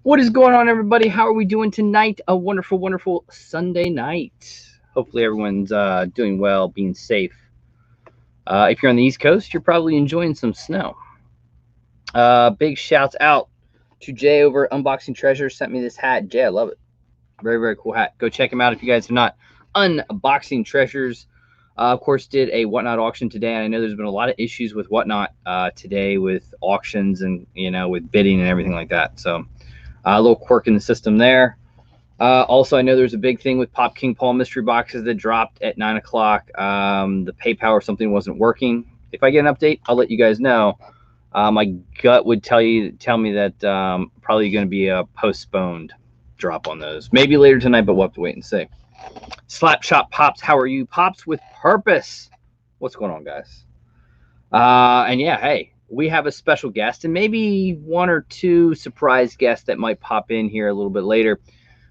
What is going on, everybody? How are we doing tonight? A wonderful, wonderful Sunday night. Hopefully everyone's doing well, being safe. If you're on the East Coast, you're probably enjoying some snow. Big shouts out to Jay over at Unboxing Treasures. Sent me this hat. Jay, I love it. Very, very cool hat. Go check him out if you guys have not. Unboxing Treasures. Of course, did a Whatnot auction today. And I know there's been a lot of issues with Whatnot today with auctions and, with bidding and everything like that. So a little quirk in the system there. Also, I know there's a big thing with Pop King Paul mystery boxes that dropped at 9 o'clock. The PayPal or something wasn't working. If I get an update, I'll let you guys know. My gut would tell me that probably going to be a postponed drop on those. Maybe later tonight, but we'll have to wait and see. Slapshot Pops, how are you? Pops with purpose. What's going on, guys? And yeah, hey, we have a special guest and maybe one or two surprise guests that might pop in here a little bit later.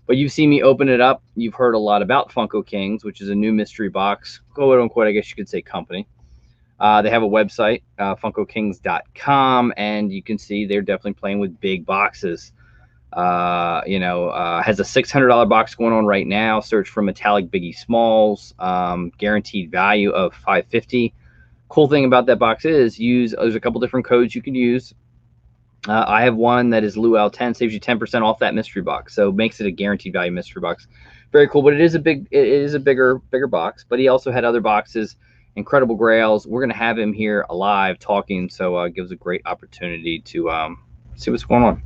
But you've seen me open it up. You've heard a lot about Funko Kings, which is a new mystery box, quote unquote, I guess you could say, company. They have a website, funkokings.com, and you can see they're definitely playing with big boxes. Has a $600 box going on right now. Search for metallic Biggie Smalls, guaranteed value of $550. Cool thing about that box is there's a couple different codes you can use. I have one that is Luau 10, saves you 10% off that mystery box, so makes it a guaranteed value mystery box. Very cool, but it is a bigger box. But he also had other boxes, incredible grails. We're gonna have him here alive talking, so it gives a great opportunity to see what's going on.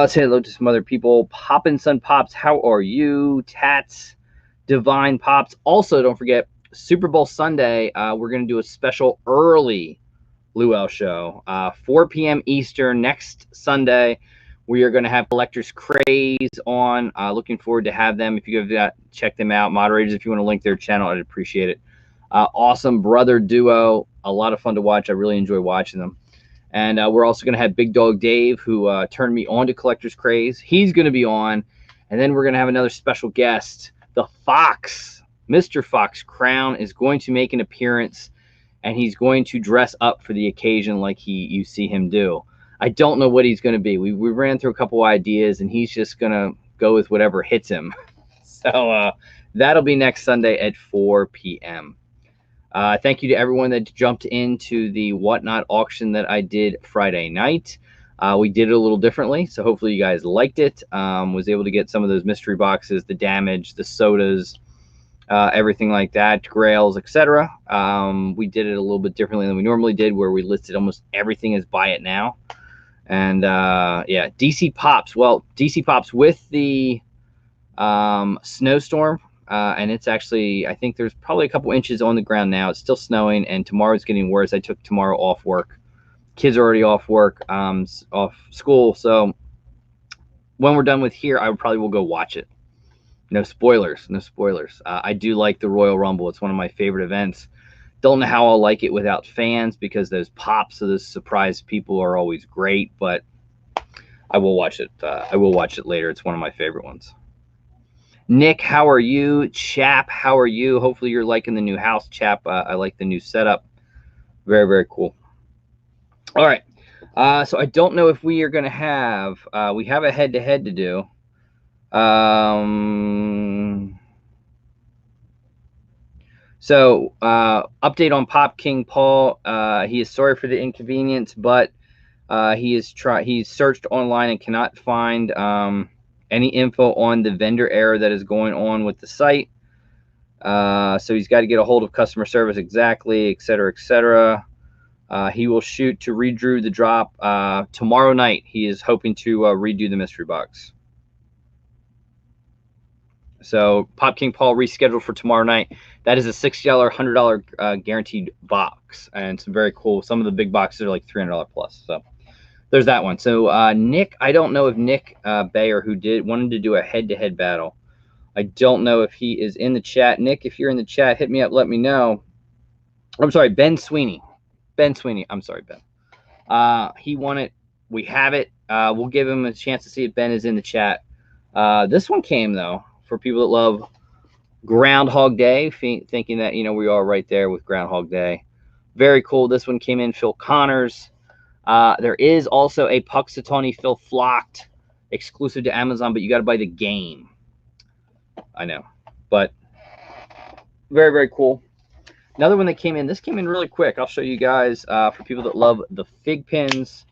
Say hello to some other people. Poppin' Sun Pops, how are you? Tats, Divine Pops. Also, don't forget, Super Bowl Sunday, we're going to do a special early Luau show, 4 p.m. Eastern next Sunday. We are going to have Collectors Craze on. Looking forward to have them. If you guys check them out, moderators, if you want to link their channel, I'd appreciate it. Awesome brother duo, a lot of fun to watch. I really enjoy watching them. And we're also going to have Big Dog Dave, who turned me on to Collectors Craze. He's going to be on. And then we're going to have another special guest, the Fox. Mr. Fox Crown is going to make an appearance, and he's going to dress up for the occasion like you see him do. I don't know what he's going to be. We ran through a couple ideas, and he's just going to go with whatever hits him. So that'll be next Sunday at 4 p.m. Thank you to everyone that jumped into the Whatnot auction that I did Friday night. We did it a little differently, so hopefully you guys liked it. Was able to get some of those mystery boxes, the damage, the sodas, everything like that, grails, etc. We did it a little bit differently than we normally did, where we listed almost everything as buy it now. And yeah, DC Pops. Well, DC Pops with the snowstorm, and it's actually, I think there's probably a couple inches on the ground now. It's still snowing, and tomorrow's getting worse. I took tomorrow off work. Kids are already off work, off school. So when we're done with here, I probably will go watch it. No spoilers, no spoilers. I do like the Royal Rumble. It's one of my favorite events. Don't know how I'll like it without fans, because those pops of those surprise people are always great, but I will watch it. I will watch it later. It's one of my favorite ones. Nick, how are you? Chap, how are you? Hopefully you're liking the new house, Chap. I like the new setup. Very, very cool. All right. So I don't know if we are going to have, we have a head-to-head to do. So update on Pop King Paul. He is sorry for the inconvenience, but he's searched online and cannot find any info on the vendor error that is going on with the site. So he's got to get a hold of customer service exactly, etc., etc. He will shoot to redo the drop tomorrow night. He is hoping to redo the mystery box. So Pop King Paul rescheduled for tomorrow night. That is a $60, $100 guaranteed box, and it's very cool. Some of the big boxes are like $300 plus. So there's that one. So Nick, I don't know if Nick Bayer, who wanted to do a head-to-head battle, I don't know if he is in the chat. Nick, if you're in the chat, hit me up. Let me know. I'm sorry, Ben Sweeney. Ben Sweeney. I'm sorry, Ben. He won it. We have it. We'll give him a chance to see if Ben is in the chat. This one came, though, for people that love Groundhog Day, thinking that, we are right there with Groundhog Day. Very cool. This one came in, Phil Connors. There is also a Puxatawny Phil Flocked exclusive to Amazon, but you got to buy the game. I know, but very, very cool. Another one that came in. This came in really quick. I'll show you guys for people that love the fig pins.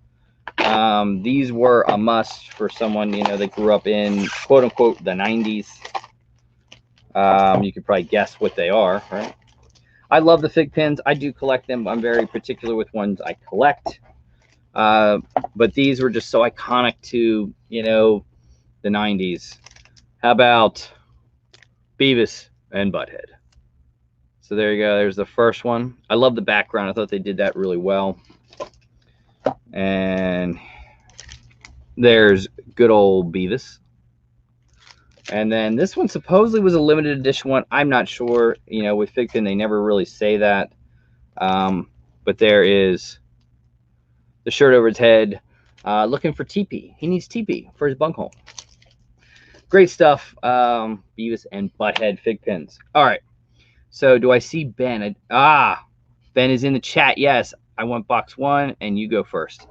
These were a must for someone, you know, that grew up in quote unquote the 90s. You could probably guess what they are, right? I love the fig pins. I do collect them. I'm very particular with ones I collect. But these were just so iconic to, you know, the 90s. How about Beavis and Butthead? So there you go. There's the first one. I love the background. I thought they did that really well. And there's good old Beavis. And then this one supposedly was a limited edition one. I'm not sure. You know, with Figpin, they never really say that. But there is the shirt over his head, looking for teepee. He needs teepee for his bunghole. Great stuff. Beavis and Butthead fig pins. All right. So do I see Ben? Ben is in the chat. Yes, I want box one, and you go first.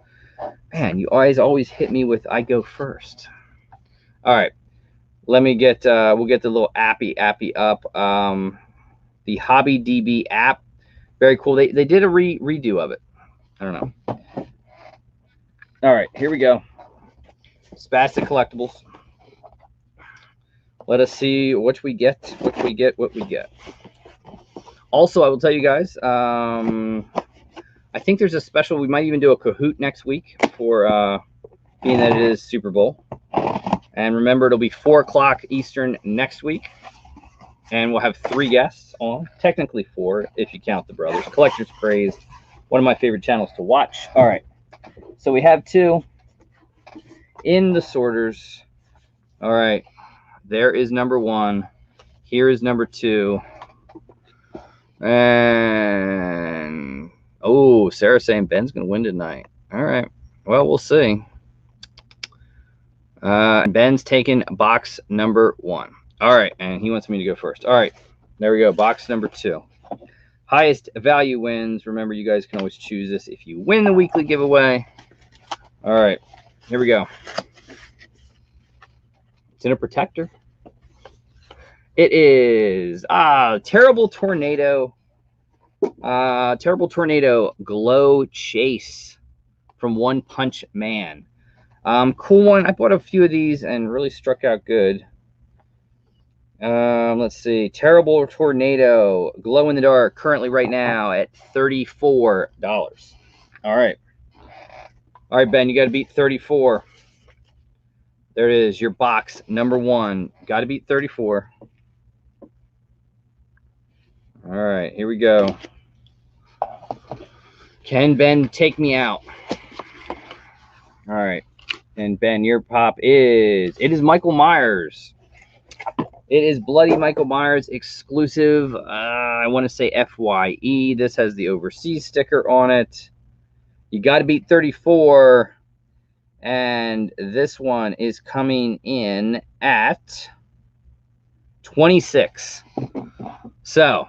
Man, you always hit me with I go first. All right. Let me get, we'll get the little appy up. The Hobby DB app. Very cool. They did a redo of it. I don't know. All right, here we go. Spastic Collectibles. Let us see what we get, what we get. Also, I will tell you guys, I think there's a special, we might even do a Kahoot next week for being that it is Super Bowl. And remember, it'll be 4 o'clock Eastern next week. And we'll have 3 guests on. Technically 4, if you count the brothers. Collector's Praise, one of my favorite channels to watch. All right. So we have 2 in the sorters. All right. There is number 1. Here is number 2. And, oh, Sarah's saying Ben's going to win tonight. All right. Well, we'll see. Ben's taking box number 1. All right. And he wants me to go first. All right. There we go. Box number 2. Highest value wins. Remember, you guys can always choose this if you win the weekly giveaway. All right. Here we go. It's in a protector. It is Terrible Tornado. Terrible Tornado Glow Chase from One Punch Man. Cool one. I bought a few of these and really struck out good. Let's see. Terrible Tornado Glow in the Dark currently right now at $34. All right. All right, Ben, you got to beat 34. There it is, your box number 1. Got to beat 34. All right, here we go. Can Ben take me out? All right. And Ben, your pop is, it is Michael Myers. It is Bloody Michael Myers exclusive. I want to say FYE. This has the overseas sticker on it. You got to beat 34. And this one is coming in at 26. So,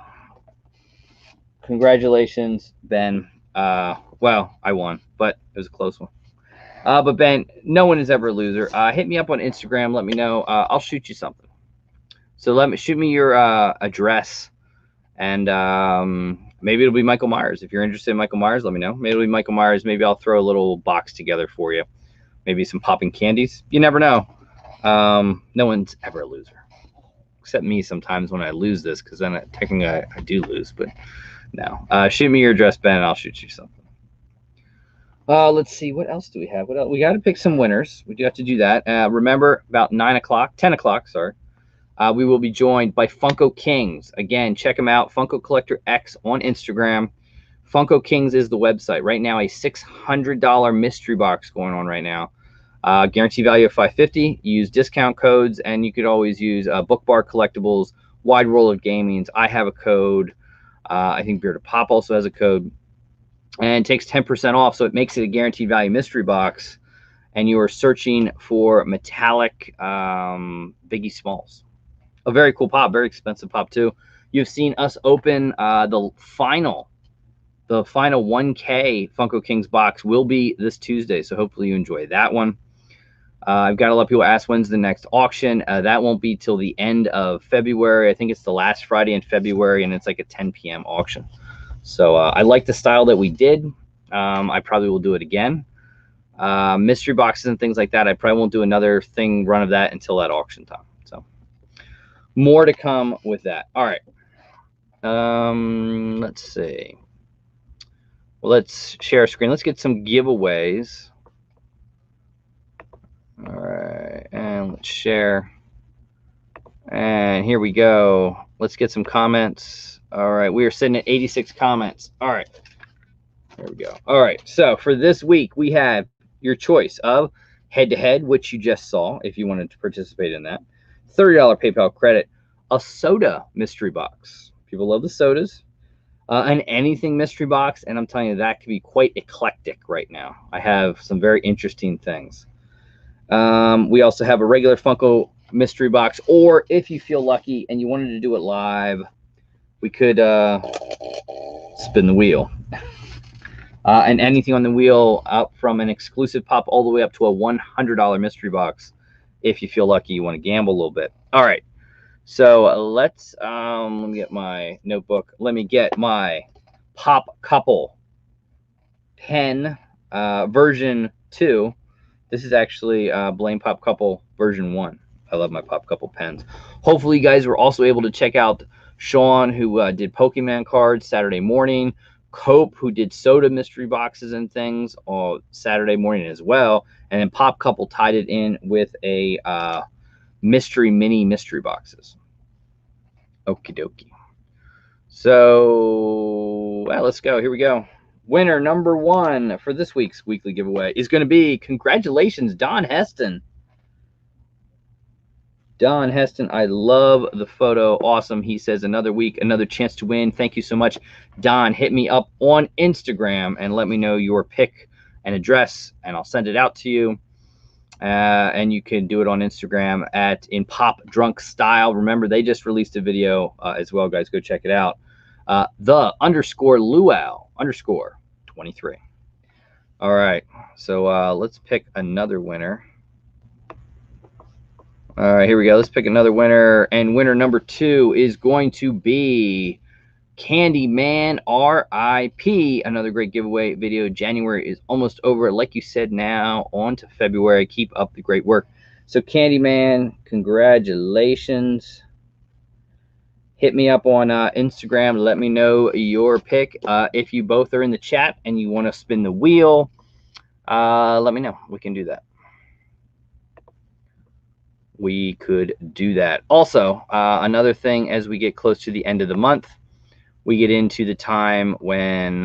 congratulations, Ben. Well, I won, but it was a close one. But Ben, no one is ever a loser. Hit me up on Instagram. Let me know. I'll shoot you something. So shoot me your address, and maybe it'll be Michael Myers. If you're interested in Michael Myers, let me know. Maybe it'll be Michael Myers. Maybe I'll throw a little box together for you. Maybe some popping candies. You never know. No one's ever a loser, except me sometimes when I lose this, because then technically I do lose. But no. Shoot me your address, Ben, and I'll shoot you something. Let's see. What else do we have? What else? We got to pick some winners. We do have to do that. Remember, about 10 o'clock, sorry. We will be joined by Funko Kings. Again, check them out. Funko Collector X on Instagram. Funko Kings is the website. Right now, a $600 mystery box going on right now. Guarantee value of $550. Use discount codes, and you could always use Book Bar Collectibles, Wide World of Gamings. I have a code. I think Bearded Pop also has a code. And takes 10% off, so it makes it a guaranteed value mystery box. And you are searching for metallic Biggie Smalls. A very cool pop, very expensive pop too. You've seen us open the final 1K Funko Kings box will be this Tuesday, so hopefully you enjoy that one. I've got a lot of people ask when's the next auction. That won't be till the end of February. I think it's the last Friday in February, and it's like a 10 p.m. auction. So I like the style that we did. I probably will do it again. Mystery boxes and things like that, I probably won't do another run of that until that auction time. So more to come with that. All right. Let's see. Well, let's share our screen. Let's get some giveaways. All right, and let's share. And here we go. Let's get some comments. All right, we are sitting at 86 comments. All right, there we go. All right, so for this week, we have your choice of head-to-head, which you just saw if you wanted to participate in that. $30 PayPal credit, a soda mystery box. People love the sodas. An anything mystery box, and I'm telling you, that can be quite eclectic right now. I have some very interesting things. We also have a regular Funko mystery box, or if you feel lucky and you wanted to do it live, we could spin the wheel. And anything on the wheel, up from an exclusive pop all the way up to a $100 mystery box. If you feel lucky, you want to gamble a little bit. All right. So let's let me get my notebook. Let me get my Pop Couple pen version 2. This is actually Blame Pop Couple version 1. I love my Pop Couple pens. Hopefully you guys were also able to check out Sean, who did Pokemon cards Saturday morning. Cope, who did soda mystery boxes and things Saturday morning as well. And then Pop Couple tied it in with a mini mystery boxes. Okie dokie. So let's go. Here we go. Winner number 1 for this week's weekly giveaway is going to be, congratulations, Don Heston. Don Heston, I love the photo. Awesome. He says, another week, another chance to win. Thank you so much, Don. Hit me up on Instagram and let me know your pick and address, and I'll send it out to you. And you can do it on Instagram at In Pop Drunk Style. Remember, they just released a video as well, guys. Go check it out. _Luau _23. All right, so let's pick another winner. All right, here we go. Let's pick another winner, and winner number 2 is going to be Candyman RIP. Another great giveaway video. January is almost over. Like you said, now on to February. Keep up the great work. So Candyman, congratulations. Hit me up on Instagram. Let me know your pick. If you both are in the chat and you want to spin the wheel, let me know. We can do that. We could do that. Also, another thing, as we get close to the end of the month, we get into the time when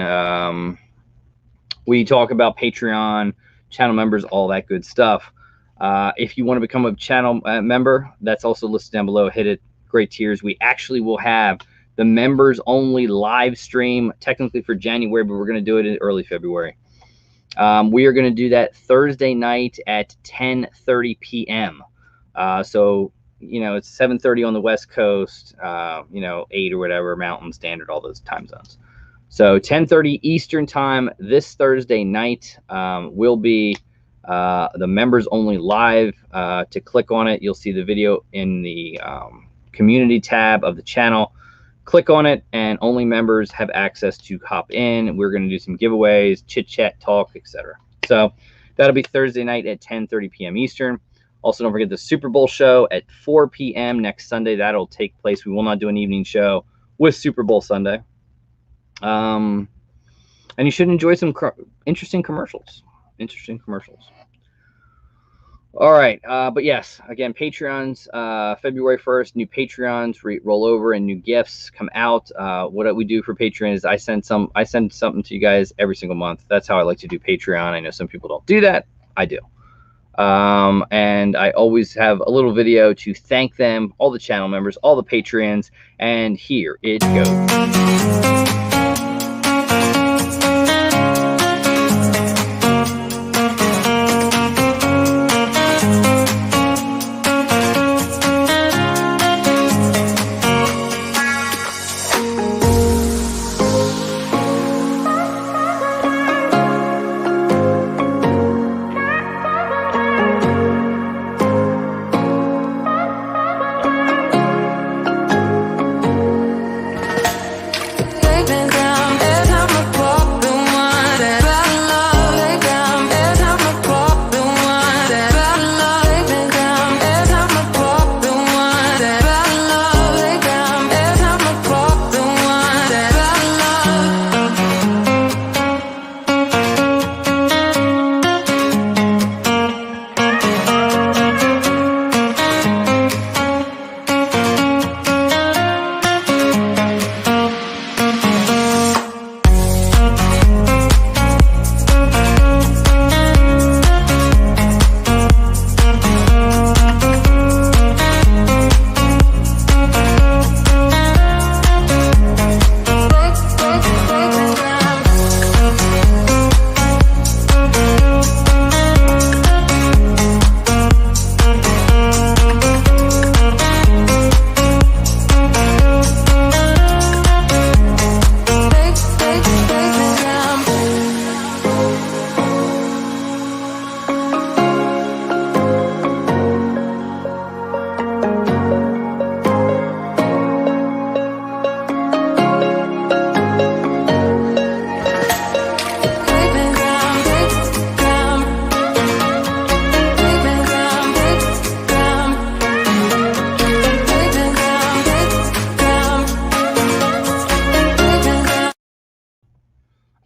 we talk about Patreon, channel members, all that good stuff. If you want to become a channel member, that's also listed down below. Hit it. Great tiers. We actually will have the members only live stream, technically for January, but we're going to do it in early February. We are going to do that Thursday night at 10:30 p.m. So, you know, it's 7:30 on the West Coast, 8 or whatever, Mountain Standard, all those time zones. So 10:30 Eastern time this Thursday night will be the members only live. To click on it, you'll see the video in the community tab of the channel. Click on it, and only members have access to hop in. We're going to do some giveaways, chit chat, talk, etc. So that'll be Thursday night at 10:30 p.m. Eastern. Also, don't forget the Super Bowl show at 4 p.m. next Sunday. That'll take place. We will not do an evening show with Super Bowl Sunday. And you should enjoy some interesting commercials. All right. But yes, again, Patreons, February 1st, new Patreons roll over and new gifts come out. What we do for Patreon is I send something to you guys every single month. That's how I like to do Patreon. I know some people don't do that. I do. And I always have a little video to thank them, all the channel members, all the Patreons, and here it goes.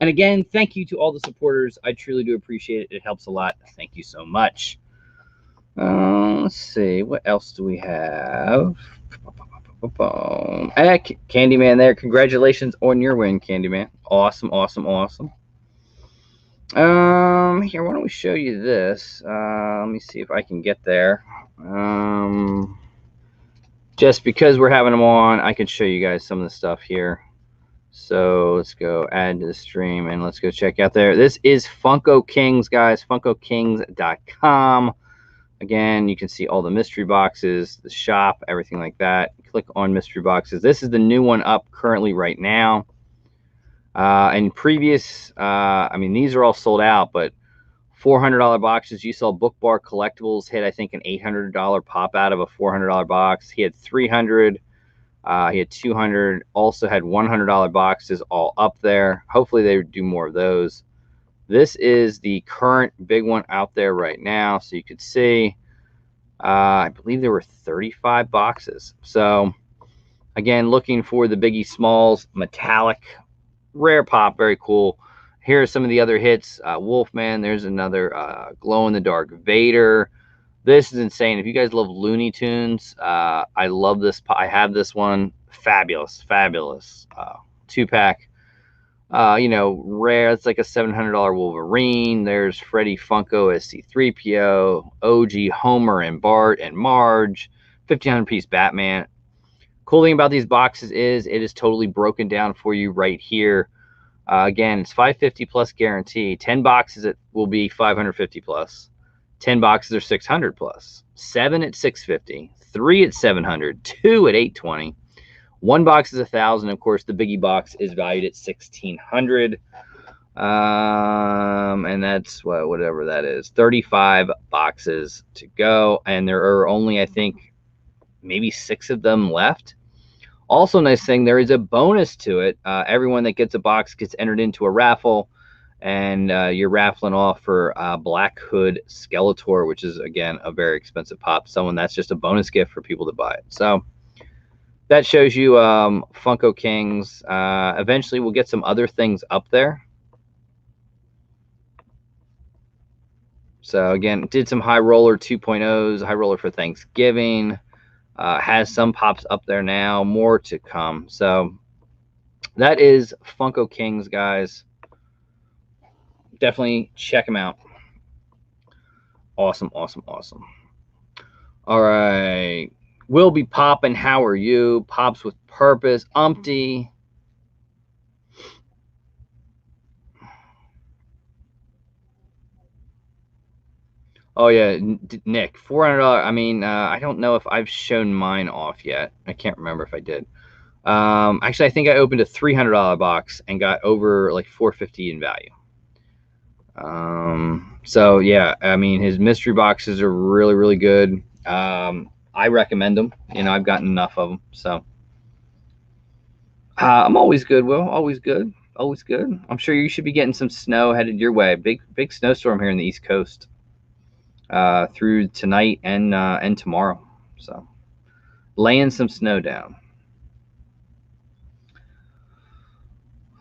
And again, thank you to all the supporters. I truly do appreciate it. It helps a lot. Thank you so much. Let's see. What else do we have? Candyman there. Congratulations on your win, Candyman. Awesome, awesome, awesome. Here, why don't we show you this? Let me see if I can get there. Just because we're having them on, I can show you guys some of the stuff here. So let's go add to the stream and let's go check out there. This is Funko Kings, guys. FunkoKings.com. Again, you can see all the mystery boxes, the shop, everything like that. Click on mystery boxes. This is the new one up currently right now. And previous, I mean, these are all sold out, but $400 boxes. You saw Book Bar Collectibles hit, I think, an $800 pop out of a $400 box. He had 300. He had 200. Also had $100 boxes all up there. Hopefully they do more of those. This is the current big one out there right now. So you could see, I believe there were 35 boxes. So again, looking for the Biggie Smalls metallic rare pop, very cool. Here are some of the other hits. Wolfman, there's another glow-in-the-dark Vader. This is insane. If you guys love Looney Tunes, I love this. I have this one. Fabulous, fabulous. 2-pack. You know, rare. It's like a $700 Wolverine. There's Freddy Funko as C-3PO, OG Homer and Bart and Marge, 1,500-piece Batman. Cool thing about these boxes is it is totally broken down for you right here. Again, it's $550 plus guarantee. 10 boxes it will be $550 plus. 10 boxes are $600 plus. 7 at $650. 3 at $700. 2 at $820. 1 box is $1,000. Of course, the Biggie box is valued at $1,600. And that's whatever that is. 35 boxes to go, and there are only, I think, maybe 6 of them left. Also, nice thing, there is a bonus to it. Everyone that gets a box gets entered into a raffle, and you're raffling off for Black Hood Skeletor, which is, again, a very expensive pop. That's just a bonus gift for people to buy it. So that shows you Funko Kings. Eventually, we'll get some other things up there. So again, did some High Roller 2.0s, High Roller for Thanksgiving. Has some pops up there now, more to come. So that is Funko Kings, guys. Definitely check them out. Awesome, awesome, awesome. All right. We'll be popping. How are you? Pops with Purpose. Umpty. Oh, yeah. Nick, $400. I mean, I don't know if I've shown mine off yet. I can't remember if I did. Actually, I think I opened a $300 box and got over like $450 in value. So yeah, I mean, his mystery boxes are really, really good. I recommend them. You know, I've gotten enough of them. So I'm always good, Will. Always good. Always good. I'm sure you should be getting some snow headed your way. Big snowstorm here in the East Coast through tonight and tomorrow. So laying some snow down.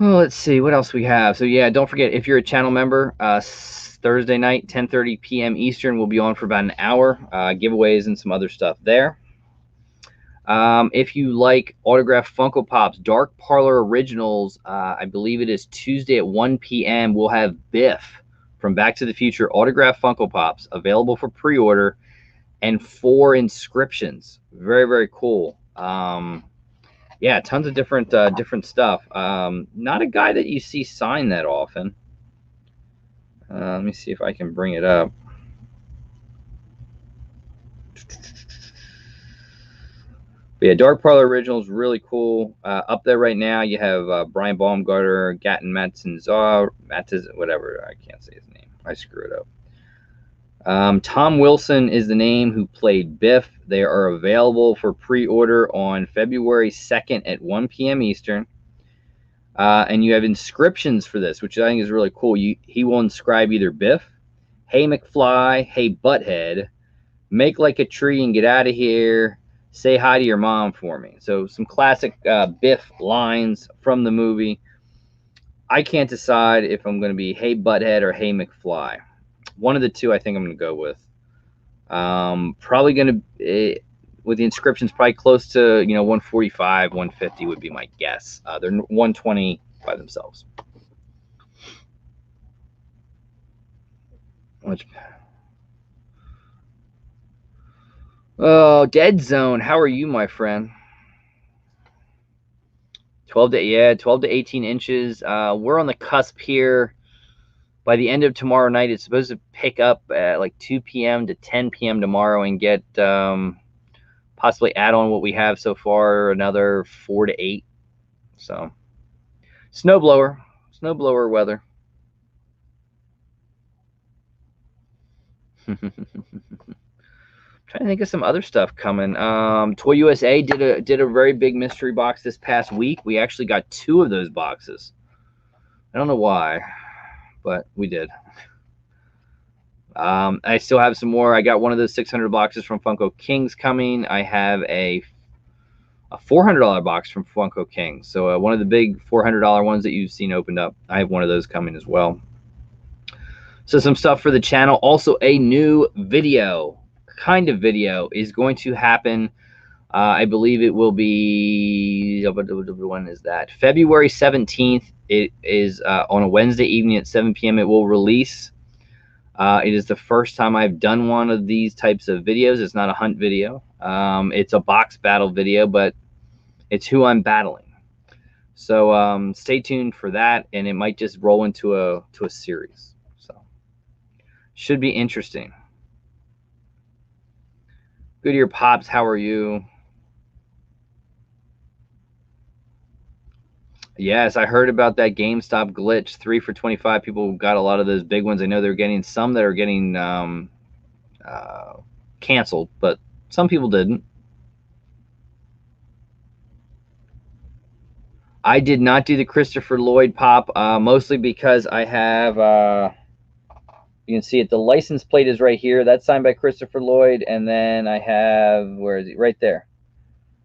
Oh, let's see what else we have. So yeah, don't forget, if you're a channel member, Thursday night, 10:30 p.m. Eastern, we'll be on for about an hour. Giveaways and some other stuff there. If you like autographed Funko Pops, Dark Parlor Originals, I believe it is Tuesday at 1 p.m. We'll have Biff from Back to the Future autographed Funko Pops available for pre-order, and 4 inscriptions. Very, very cool. Yeah, tons of different stuff. Not a guy that you see sign that often. Let me see if I can bring it up. But yeah, Dark Parlor Original is really cool. Up there right now, you have Brian Baumgartner, Gatton Matzinzar, whatever. I can't say his name. I screw it up. Tom Wilson is the name who played Biff. They are available for pre-order on February 2nd at 1 p.m. Eastern. And you have inscriptions for this, which I think is really cool. He will inscribe either Biff, "Hey McFly," "Hey Butthead," "Make like a tree and get out of here," "Say hi to your mom for me." So some classic Biff lines from the movie. I can't decide if I'm going to be Hey Butthead or Hey McFly. One of the two I think I'm going to go with. Probably going to, with the inscriptions, probably close to, 145, 150 would be my guess. They're 120 by themselves. Which, oh, Dead Zone, how are you, my friend? 12 to 18 inches. We're on the cusp here. By the end of tomorrow night, it's supposed to pick up at like 2 p.m. to 10 p.m. tomorrow and get possibly add on what we have so far, another 4 to 8. So, snowblower weather. Trying to think of some other stuff coming. Toy USA did a very big mystery box this past week. We actually got 2 of those boxes. I don't know why, but we did. I still have some more. I got one of those 600 boxes from Funko Kings coming. I have a $400 box from Funko Kings. So one of the big $400 ones that you've seen opened up. I have one of those coming as well. So some stuff for the channel. Also a new video, kind of video, is going to happen. I believe it will be, when is that? February 17th. It is on a Wednesday evening at 7 p.m. It will release. It is the first time I've done one of these types of videos. It's not a hunt video. It's a box battle video, but it's who I'm battling. So stay tuned for that, and it might just roll into a series. So should be interesting. Goodyear Pops, how are you? Yes, I heard about that GameStop glitch. 3 for $25. People got a lot of those big ones. I know they're getting some that are getting canceled, but some people didn't. I did not do the Christopher Lloyd pop, mostly because I have, you can see it, the license plate is right here. That's signed by Christopher Lloyd, and then I have, where is he? Right there.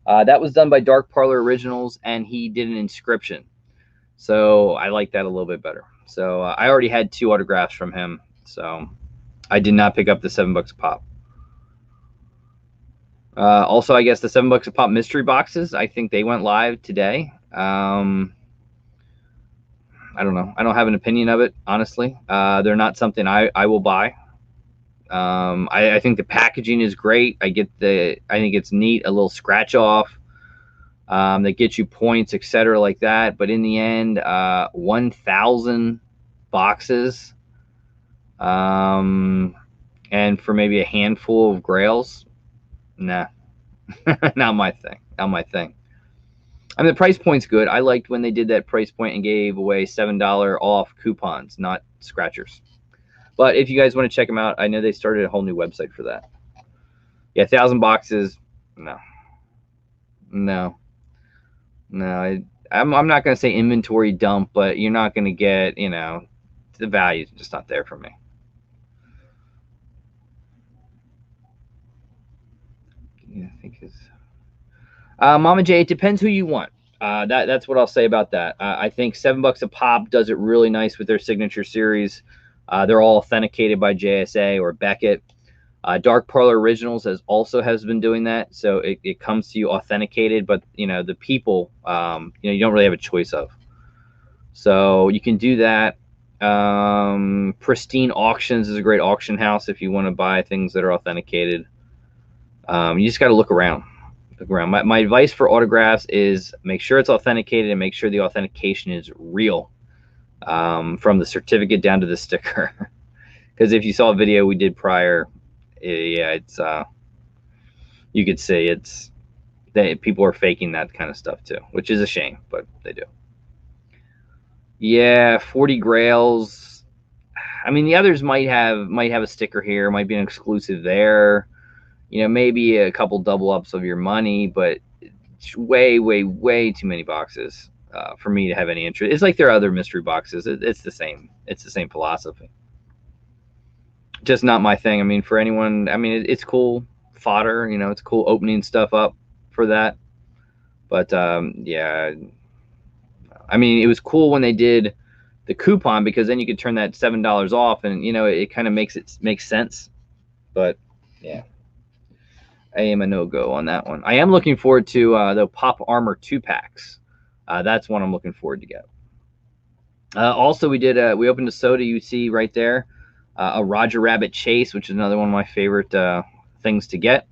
That was done by Dark Parlor Originals, and he did an inscription. So I like that a little bit better. So I already had 2 autographs from him, so I did not pick up the $7 a pop. Also, I guess the $7 a pop mystery boxes, I think they went live today. I don't know. I don't have an opinion of it, honestly. They're not something I will buy. I think the packaging is great. I think it's neat, a little scratch off that gets you points, etc., like that. But in the end, 1,000 boxes, and for maybe a handful of grails, nah, not my thing. Not my thing. I mean, the price point's good. I liked when they did that price point and gave away $7 off coupons, not scratchers. But if you guys want to check them out, I know they started a whole new website for that. Yeah, 1,000 boxes, no. I'm not going to say inventory dump, but you're not going to get, the value's just not there for me. Yeah, I think it's Mama J. It depends who you want. That's what I'll say about that. I think $7 a pop does it really nice with their signature series. They're all authenticated by JSA or Beckett. Dark Parlor Originals has been doing that, so it comes to you authenticated, but the people you don't really have a choice of. So you can do that. Pristine Auctions is a great auction house if you want to buy things that are authenticated. You just got to look around. My advice for autographs is make sure it's authenticated and make sure the authentication is real, from the certificate down to the sticker. Because if you saw a video we did prior, yeah, it's you could see that people are faking that kind of stuff too, which is a shame, but they do. Yeah, 40 grails. I mean, the others might have a sticker here, might be an exclusive there. Maybe a couple double ups of your money, but it's way too many boxes for me to have any interest. It's like their other mystery boxes. It's the same. It's the same philosophy. Just not my thing. I mean, for anyone, I mean, it's cool fodder. It's cool opening stuff up for that. But yeah, I mean, it was cool when they did the coupon, because then you could turn that $7 off, and it kind of makes sense. But yeah, I am a no-go on that one. I am looking forward to the Pop Armor 2-packs. That's one I'm looking forward to get. Also, we opened a soda, you see right there, a Roger Rabbit Chase, which is another one of my favorite things to get.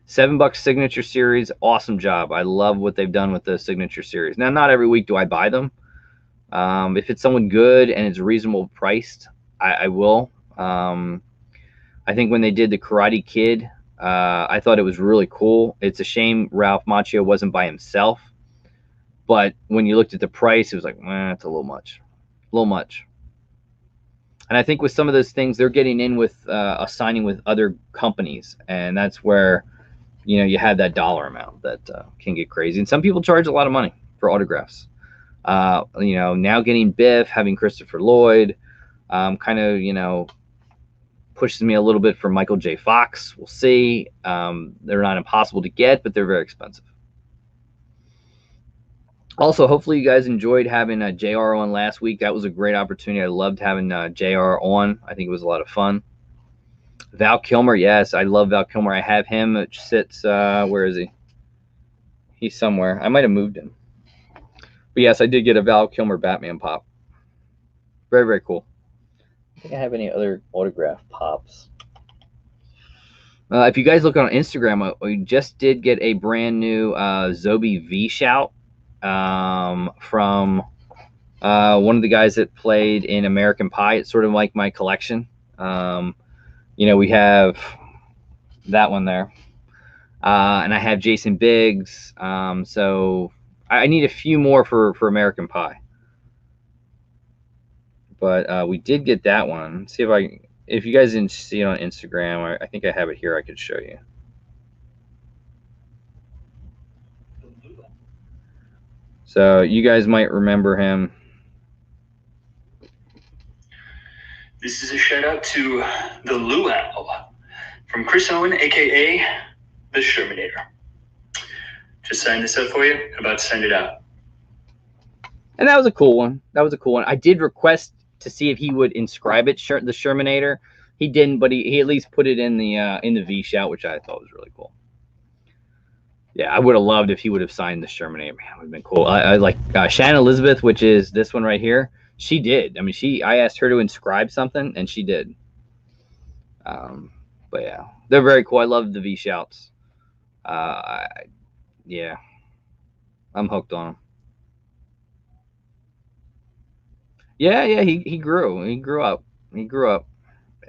$7 Signature Series, awesome job. I love what they've done with the Signature Series. Now, not every week do I buy them. If it's someone good and it's reasonable priced, I will. I think when they did the Karate Kid, I thought it was really cool. It's a shame Ralph Macchio wasn't by himself. But when you looked at the price, it was like, it's a little much. A little much. And I think with some of those things, they're getting in with signing with other companies. And that's where, you have that dollar amount that can get crazy. And some people charge a lot of money for autographs. Now getting Biff, having Christopher Lloyd, kind of, pushes me a little bit for Michael J. Fox. We'll see. They're not impossible to get, but they're very expensive. Also, hopefully you guys enjoyed having JR on last week. That was a great opportunity. I loved having JR on. I think it was a lot of fun. Val Kilmer, yes, I love Val Kilmer. I have him. It sits, where is he? He's somewhere. I might have moved him. But yes, I did get a Val Kilmer Batman pop. Very, very cool. I don't think I have any other autograph pops. If you guys look on Instagram, we just did get a brand new Zobi V-Shout from one of the guys that played in American Pie. It's sort of like my collection. We have that one there. And I have Jason Biggs. So I need a few more for American Pie. But we did get that one. See if you guys didn't see it on Instagram, I think I have it here. I could show you. So you guys might remember him. This is a shout out to the Luau from Chris Owen, aka the Shermanator. Just signed this up for you. I'm about to send it out. And that was a cool one. I did request to see if he would inscribe it, the Shermanator. He didn't, but he at least put it in the V-Shout, which I thought was really cool. Yeah, I would have loved if he would have signed the Shermanator. Man, it would have been cool. I like Shannon Elizabeth, which is this one right here. She did. I mean, I asked her to inscribe something, and she did. But yeah, they're very cool. I love the V-Shouts. Yeah, I'm hooked on them. Yeah, he grew up. He's probably,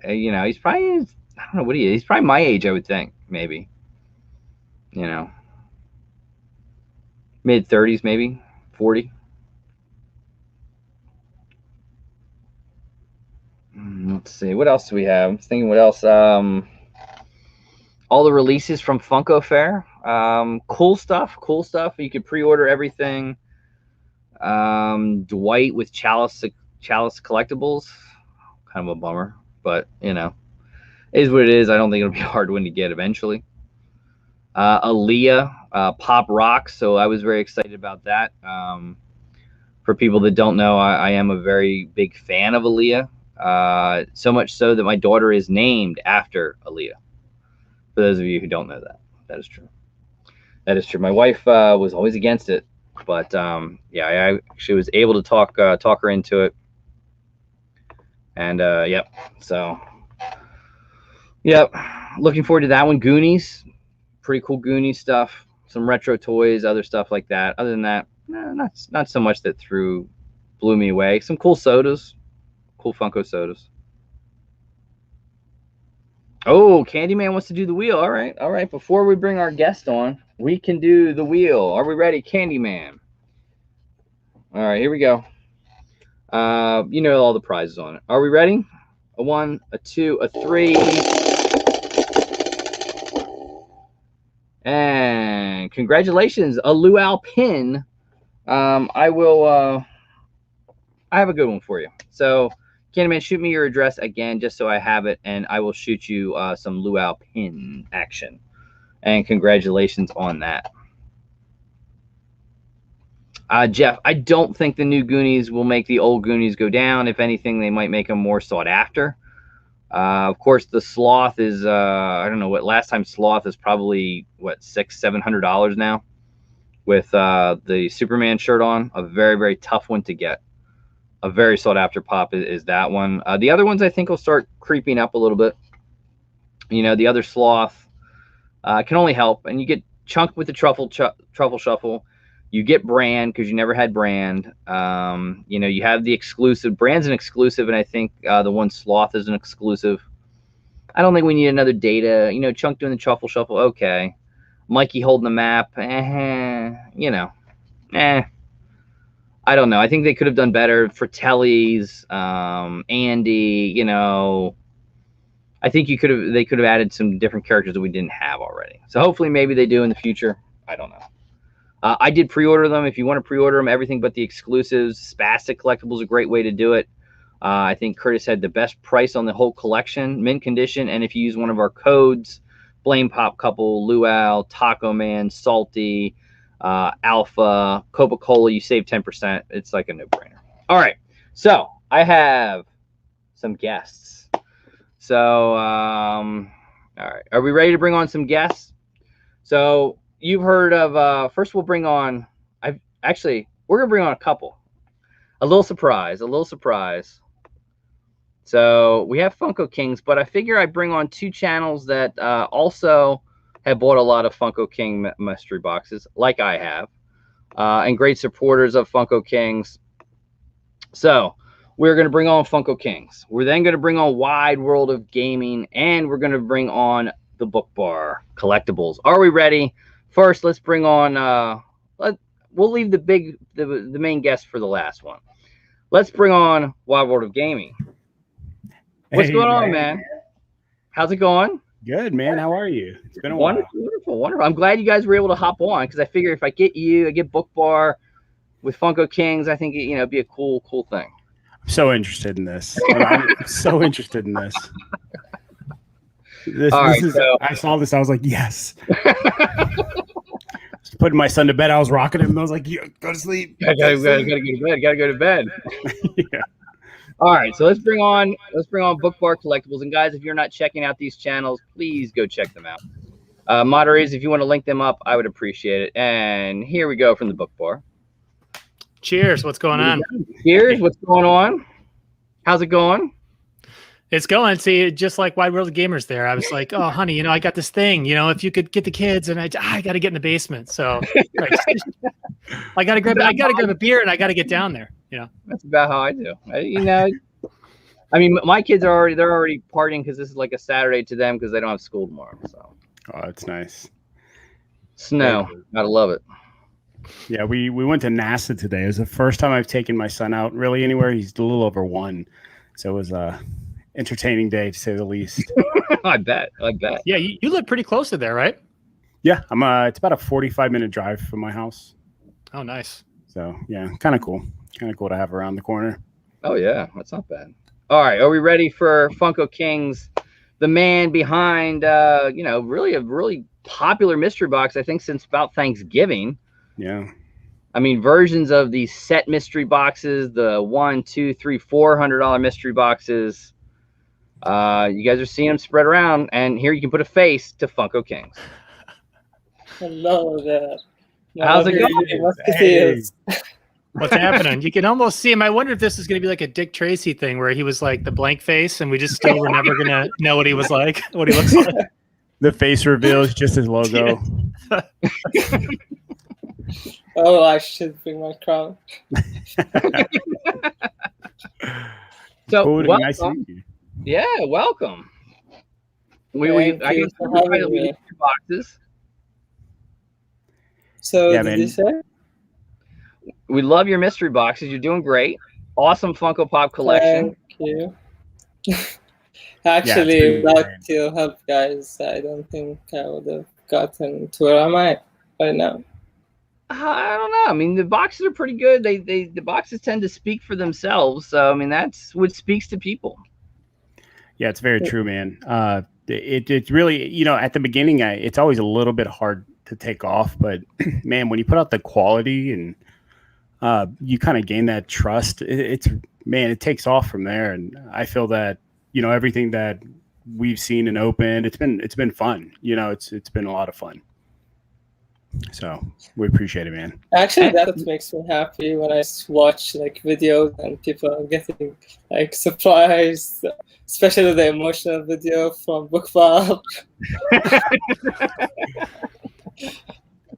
I don't know what he is. He's probably my age, I would think, maybe. Mid-30s, maybe 40. Let's see, what else do we have? I'm thinking what else. All the releases from Funko Fair. Cool stuff. You could pre-order everything. Dwight with Chalice Collectibles. Kind of a bummer, but it is what it is. I don't think it'll be a hard one to get eventually. Aaliyah, Pop Rocks. So I was very excited about that. For people that don't know, I am a very big fan of Aaliyah. So much so that my daughter is named after Aaliyah. For those of you who don't know that is true. That is true. My wife was always against it, but yeah, I actually was able to talk her into it. And yep. So yep, looking forward to that one. Goonies, pretty cool Goonies stuff. Some retro toys, other stuff like that. Other than that, not so much that blew me away. Some cool sodas. Cool Funko sodas. Oh, Candyman wants to do the wheel. All right. Before we bring our guest on, we can do the wheel. Are we ready, Candyman? All right, here we go. All the prizes on it. Are we ready? A 1, a 2, a 3. And congratulations, a Luau pin. I have a good one for you. So, Candyman, shoot me your address again, just so I have it, and I will shoot you some Luau pin action. And congratulations on that. Jeff, I don't think the new Goonies will make the old Goonies go down. If anything, they might make them more sought after. Of course, the Sloth is, I don't know what, last time Sloth is probably, what, $600-700 now with the Superman shirt on. A very, very tough one to get. A very sought after pop is that one. The other ones I think will start creeping up a little bit. You know, the other Sloth can only help. And you get Chunk with the Truffle Shuffle. You get Brand because you never had Brand. You know, you have the exclusive. Brand's an exclusive, and I think the one Sloth is an exclusive. I don't think we need another Data. You know, Chunk doing the Truffle Shuffle, okay. Mikey holding the map, you know, I don't know. I think they could have done better. Fratelli's, Andy, you know. I think they could have added some different characters that we didn't have already. So hopefully maybe they do in the future. I don't know. I did pre-order them. If you want to pre-order them, everything but the exclusives, Spastic Collectibles is a great way to do it. I think Curtis had the best price on the whole collection, mint condition. And if you use one of our codes, Blame Pop Couple, Luau, Taco Man, Salty, Alpha, Coca-Cola, you save 10%. It's like a no-brainer. All right. So I have some guests. So, all right. Are we ready to bring on some guests? So you've heard of, first we'll bring on, we're going to bring on a couple. A little surprise. So we have Funko Kings, but I figure I bring on two channels that also have bought a lot of Funko King mystery boxes, like I have, and great supporters of Funko Kings. So we're going to bring on Funko Kings. We're then going to bring on Wide World of Gaming, and we're going to bring on the Book Bar Collectibles. Are we ready? First, let's bring on, we'll leave the main guest for the last one. Let's bring on Wide World of Gaming. What's going on, man? How's it going? Good, man. How are you? It's been a while. Wonderful. I'm glad you guys were able to hop on because I figure if I get you, I get Book Bar with Funko Kings, I think it'd be a cool thing. I'm so interested in this. I'm so interested in this. I saw this. I was like, yes. Putting my son to bed. I was rocking him. I was like, yeah, go to sleep. Gotta go to bed. Yeah. All right, so let's bring on Book Bar Collectibles. And guys, if you're not checking out these channels, please go check them out. Moderators, if you want to link them up, I would appreciate it. And here we go from the Book Bar. Cheers. What's going on? Cheers. What's going on? How's it going? It's going. See, just like Wide World of Gamers there. I was like, oh, honey, I got this thing. If you could get the kids, and I got to get in the basement. So I got to grab a beer, and I got to get down there. That's about how I do. I mean, my kids they're already partying because this is like a Saturday to them because they don't have school tomorrow. So. Oh, that's nice. Snow. Gotta love it. Yeah, we went to NASA today. It was the first time I've taken my son out really anywhere. He's a little over 1. So it was a entertaining day to say the least. I bet. Yeah, you live pretty close to there, right? Yeah, it's about a 45-minute drive from my house. Oh, nice. So yeah, kind of cool. Kind of cool to have around the corner. Oh yeah, that's not bad. All right, are we ready for Funko Kings? The man behind, really a really popular mystery box, I think, since about Thanksgiving. Yeah. I mean, versions of these set mystery boxes, the $100, $200, $300, $400 mystery boxes. You guys are seeing them spread around, and here you can put a face to Funko Kings. Hello there. How's it going? Hey. What's happening? You can almost see him. I wonder if this is going to be like a Dick Tracy thing where he was like the blank face, and we just still were never going to know what he was like, what he looks like. The face reveal is just his logo. Oh, I should bring my crown. So, Nice to meet you. Yeah, welcome. I guess boxes. So, yeah, did you say? We love your mystery boxes. You're doing great. Awesome Funko Pop collection. Thank you. Actually, without your help, guys, I don't think I would have gotten to where I'm at right now. I don't know. I mean, the boxes are pretty good. The boxes tend to speak for themselves. So, I mean, that's what speaks to people. Yeah, it's very true, man. It's really, at the beginning, it's always a little bit hard to take off. But, man, when you put out the quality and you kind of gain that trust. It takes off from there. And I feel that, everything that we've seen and opened, it's been fun. It's been a lot of fun. So we appreciate it, man. Actually, that makes me happy when I watch like videos and people are getting like surprised, especially the emotional video from Bookball.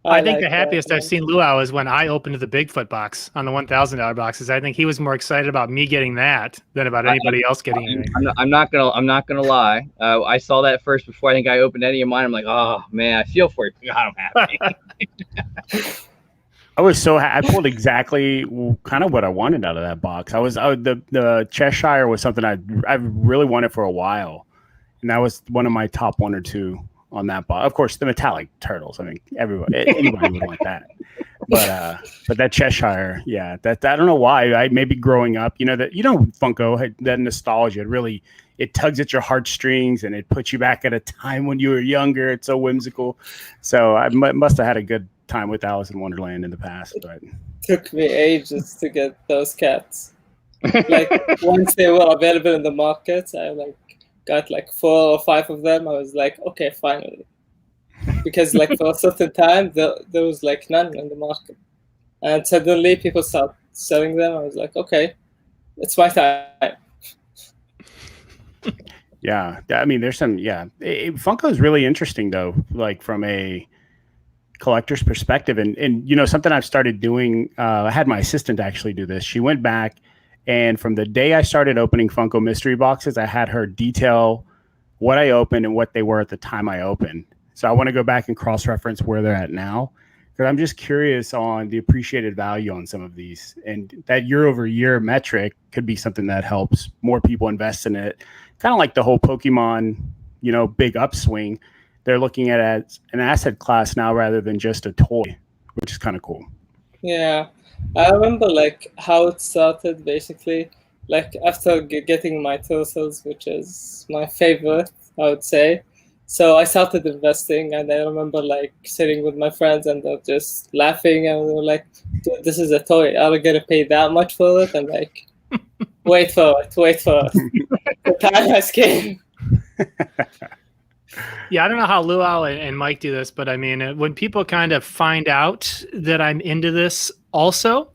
I think the happiest I've seen Luau is when I opened the Bigfoot box on the $1,000 boxes. I think he was more excited about me getting that than about anybody else getting anything. I'm not gonna lie. I saw that first before I think I opened any of mine. I'm like, oh man, I feel for you. God, I'm happy. I was so I pulled exactly kind of what I wanted out of that box. The Cheshire was something I really wanted for a while, and that was one of my top 1 or 2 on that box. Of course, the metallic turtles. I mean, anybody would want that. But that Cheshire, yeah, that I don't know why. I maybe growing up, Funko had that nostalgia. It tugs at your heartstrings and it puts you back at a time when you were younger. It's so whimsical. So I must have had a good time with Alice in Wonderland in the past. But it took me ages to get those cats. Like once they were available in the market, I got 4 or 5 of them. I was like, okay, finally. Because for a certain time, there was none in the market. And suddenly people start selling them. I was like, okay, it's my time. Yeah. I mean, there's some, Funko is really interesting though, from a collector's perspective. And something I've started doing, I had my assistant actually do this. She went back, and from the day I started opening Funko mystery boxes, I had her detail what I opened and what they were at the time I opened. So I want to go back and cross-reference where they're at now, because I'm just curious on the appreciated value on some of these. And that year-over-year metric could be something that helps more people invest in it. Kind of like the whole Pokemon, big upswing. They're looking at it as an asset class now rather than just a toy, which is kind of cool. Yeah. I remember how it started basically, after getting my turtles, which is my favorite, I would say. So I started investing, and I remember sitting with my friends and they're just laughing, and we were like, dude, this is a toy. Are we going to pay that much for it? And wait for it. The time has came. Yeah, I don't know how Luau and Mike do this, but I mean, when people kind of find out that I'm into this also,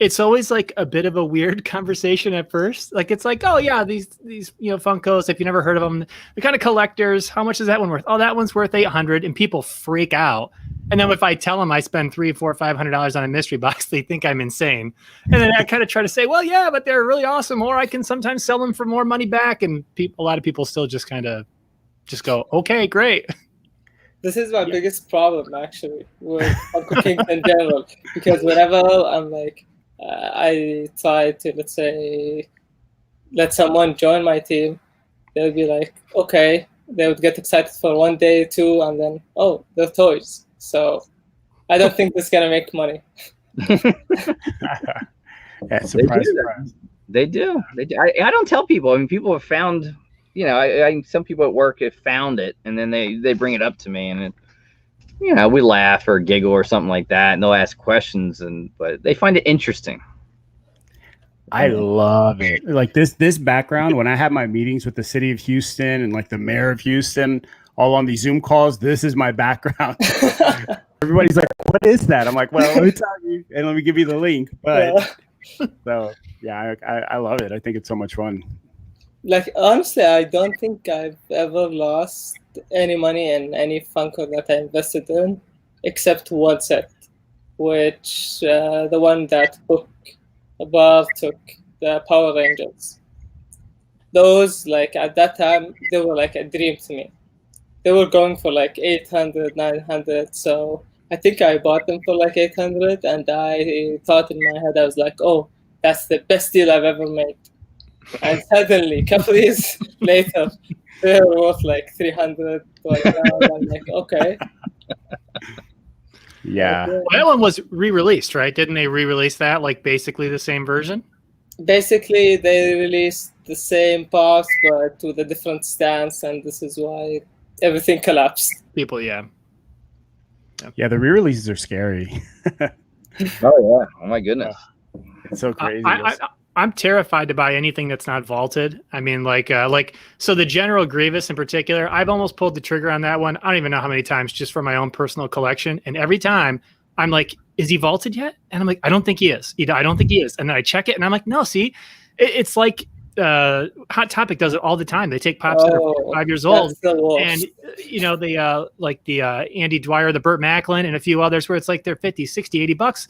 it's always a bit of a weird conversation at first. It's oh yeah, these Funkos, if you never heard of them, they're kind of collectors. How much is that one worth? Oh, that one's worth $800, and people freak out. And then if I tell them I spend $300, $400, $500 on a mystery box, they think I'm insane. And then I kind of try to say, well, yeah, but they're really awesome, or I can sometimes sell them for more money back. And a lot of people still just kind of go, okay, great. This is my biggest problem actually with Funko Kings in general, because whenever I'm I try to, let's say, let someone join my team, they'll be like, okay, they would get excited for 1 day, 2, and then, oh, they're toys. So I don't think this is going to make money. Yeah, surprise. They do. I don't tell people. I mean, people have found, some people at work have found it, and then they bring it up to me, and we laugh or giggle or something like that, and they'll ask questions, but they find it interesting. I love it. This background, when I have my meetings with the city of Houston and the mayor of Houston, all on these Zoom calls, this is my background. Everybody's like, what is that? I'm like, well, let me tell you, and let me give you the link. But so yeah, I love it. I think it's so much fun. Honestly, I don't think I've ever lost any money in any Funko that I invested in, except one set, which the one that Bob took, the Power Rangers. Those, at that time, they were a dream to me. They were going for 800, 900, so I think I bought them for 800, and I thought in my head, I was like, oh, that's the best deal I've ever made. And suddenly, a couple years later, they were worth 300. I'm like, okay. Yeah. Well, that one was re-released, right? Didn't they re-release that basically the same version? Basically, they released the same parts, but with a different stance, and this is why everything collapsed. People, yeah. Yeah, the re-releases are scary. Oh yeah! Oh my goodness! It's so crazy. I'm terrified to buy anything that's not vaulted. I mean, so the General Grievous in particular, I've almost pulled the trigger on that one. I don't even know how many times, just for my own personal collection. And every time I'm like, is he vaulted yet? And I'm like, I don't think he is. I don't think he is. And then I check it and I'm like, no, see, it's like Hot Topic does it all the time. They take pops that are 5 years old, and they like the Andy Dwyer, the Burt Macklin, and a few others where it's like they're 50, 60, $80.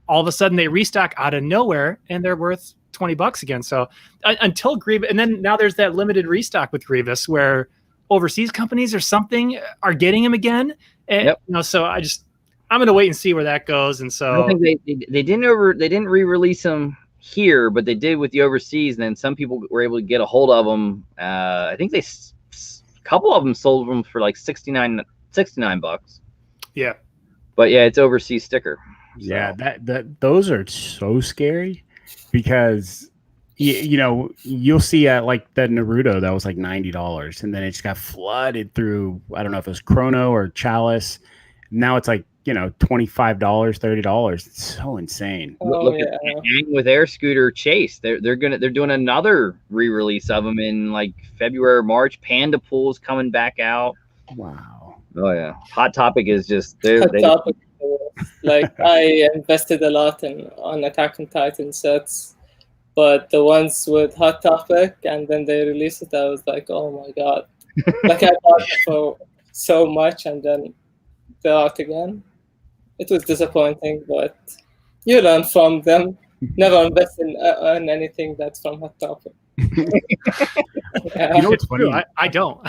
All of a sudden they restock out of nowhere and they're worth $20 again. So until Grievous, and then now there's that limited restock with Grievous where overseas companies or something are getting him again. And, so I'm going to wait and see where that goes. And so I think they didn't re-release them here, but they did with the overseas. And then some people were able to get a hold of them. I think a couple of them sold them for like $69. Yeah. But yeah, it's overseas sticker. Yeah, those are so scary because you'll see like the Naruto that was like $90 and then it just got flooded through. I don't know if it was Chrono or Chalice. Now it's like $25, $30. It's so insane. Look at Hang with Air Scooter Chase. They're doing another re-release of them in like February or March. Panda Pool's coming back out. Wow. Oh yeah, Hot Topic is just Topic. Like I invested a lot on Attack on Titan sets, but the ones with Hot Topic and then they released it, I was like, oh my god! Like I bought it for so much and then they're out again. It was disappointing, but you learn from them. Never invest in anything that's from Hot Topic. You know what's funny? I don't.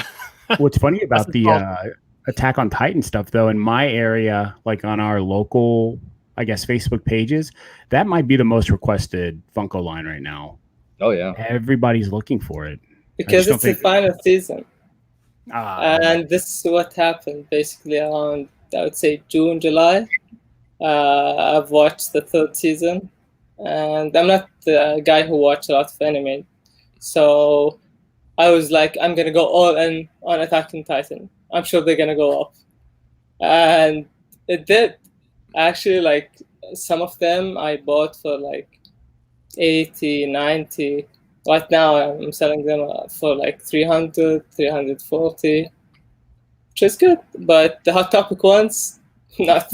What's funny about the Attack on Titan stuff, though, in my area, like on our local, I guess, Facebook pages, that might be the most requested Funko line right now. Oh, yeah. Everybody's looking for it. Because it's the final season. And this is what happened basically around, I would say, June, July. I've watched the third season. And I'm not the guy who watched a lot of anime. So I was like, I'm going to go all in on Attack on Titan. I'm sure they're going to go up. And it did. Actually, like, some of them I bought for like 80, 90. Right now, I'm selling them for like 300, 340, which is good. But the Hot Topic ones, not.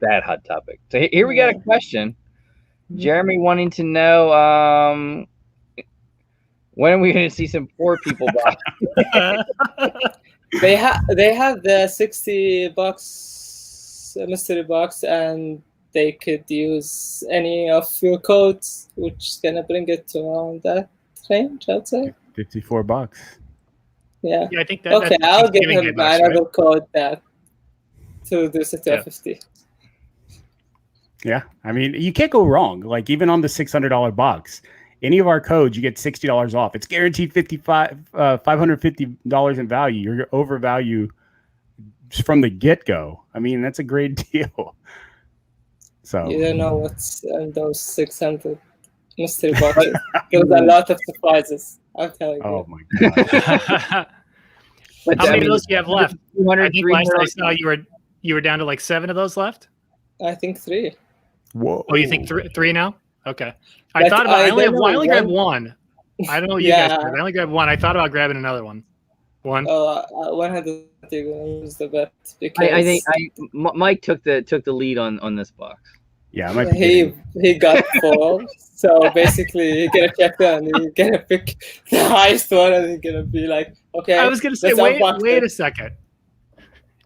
That Hot Topic. So here we got a question. Jeremy wanting to know... when are we going to see some poor people buy? They have the $60 mystery box, and they could use any of your codes, which is gonna bring it to around that range, I'd say. $54. Yeah. Yeah, I think that. Okay, I'll give him another code that to reduce it to 50. Yeah, I mean, you can't go wrong. Like even on the $600 box. Any of our codes, you get $60 off. It's guaranteed $550 in value. You're overvalue from the get-go. I mean, that's a great deal. So you don't know what's in those 600 mystery boxes. There's a lot of surprises. I'm telling you. Oh my god! How many of those do you have left? I think last I saw you were down to like 7 of those left. I think 3. Whoa! Oh, you think three now? Okay. I only grabbed one. I don't know what you guys grabbed. I only grabbed one. I thought about grabbing another one. One. 100 is the bet. Because I think Mike took the lead on this box. Yeah, he got 4. So basically, you're gonna check them and you're gonna pick the highest one, and you're gonna be like, okay. I was gonna say, wait a second.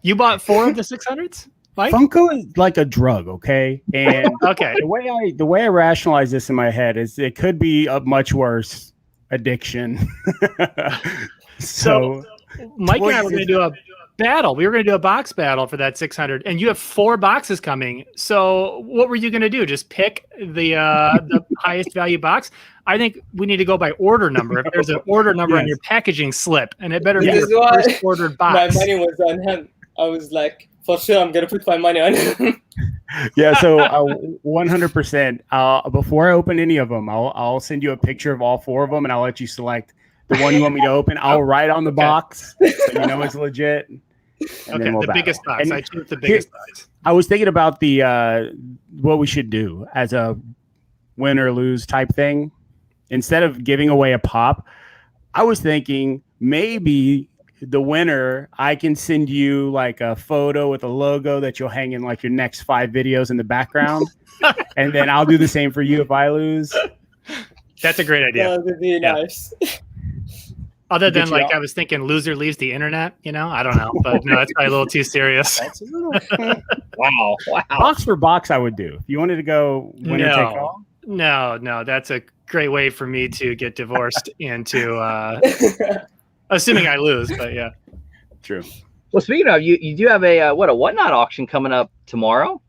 You bought 4 of the 600s? Mike? Funko is like a drug, okay? And okay, the way I rationalize this in my head is it could be a much worse addiction. So Mike and I were going to do a battle. We were going to do a box battle for that 600, and you have 4 boxes coming. So what were you going to do? Just pick the highest value box? I think we need to go by order number. If there's an order number on your packaging slip, and it better be your first ordered box. My money was on him. I was like, for sure, I'm going to put my money on him. Yeah, so 100%. Before I open any of them, I'll send you a picture of all 4 of them, and I'll let you select the one you want me to open. I'll write on the box so you know it's legit. and Okay, then we'll the biggest battle. box. And I choose the biggest box. I was thinking about the what we should do as a win or lose type thing. Instead of giving away a pop, I was thinking maybe the winner, I can send you like a photo with a logo that you'll hang in like your next 5 videos in the background. And then I'll do the same for you if I lose. That's a great idea. That would be Yeah. nice. Other Get than you like out. I was thinking loser leaves the internet, I don't know. But no, that's probably a little too serious. That's a little Wow. box for box. I would do if you wanted to go winner take all. No, that's a great way for me to get divorced into assuming I lose, but yeah. True. Well, speaking of, you do have a whatnot auction coming up tomorrow.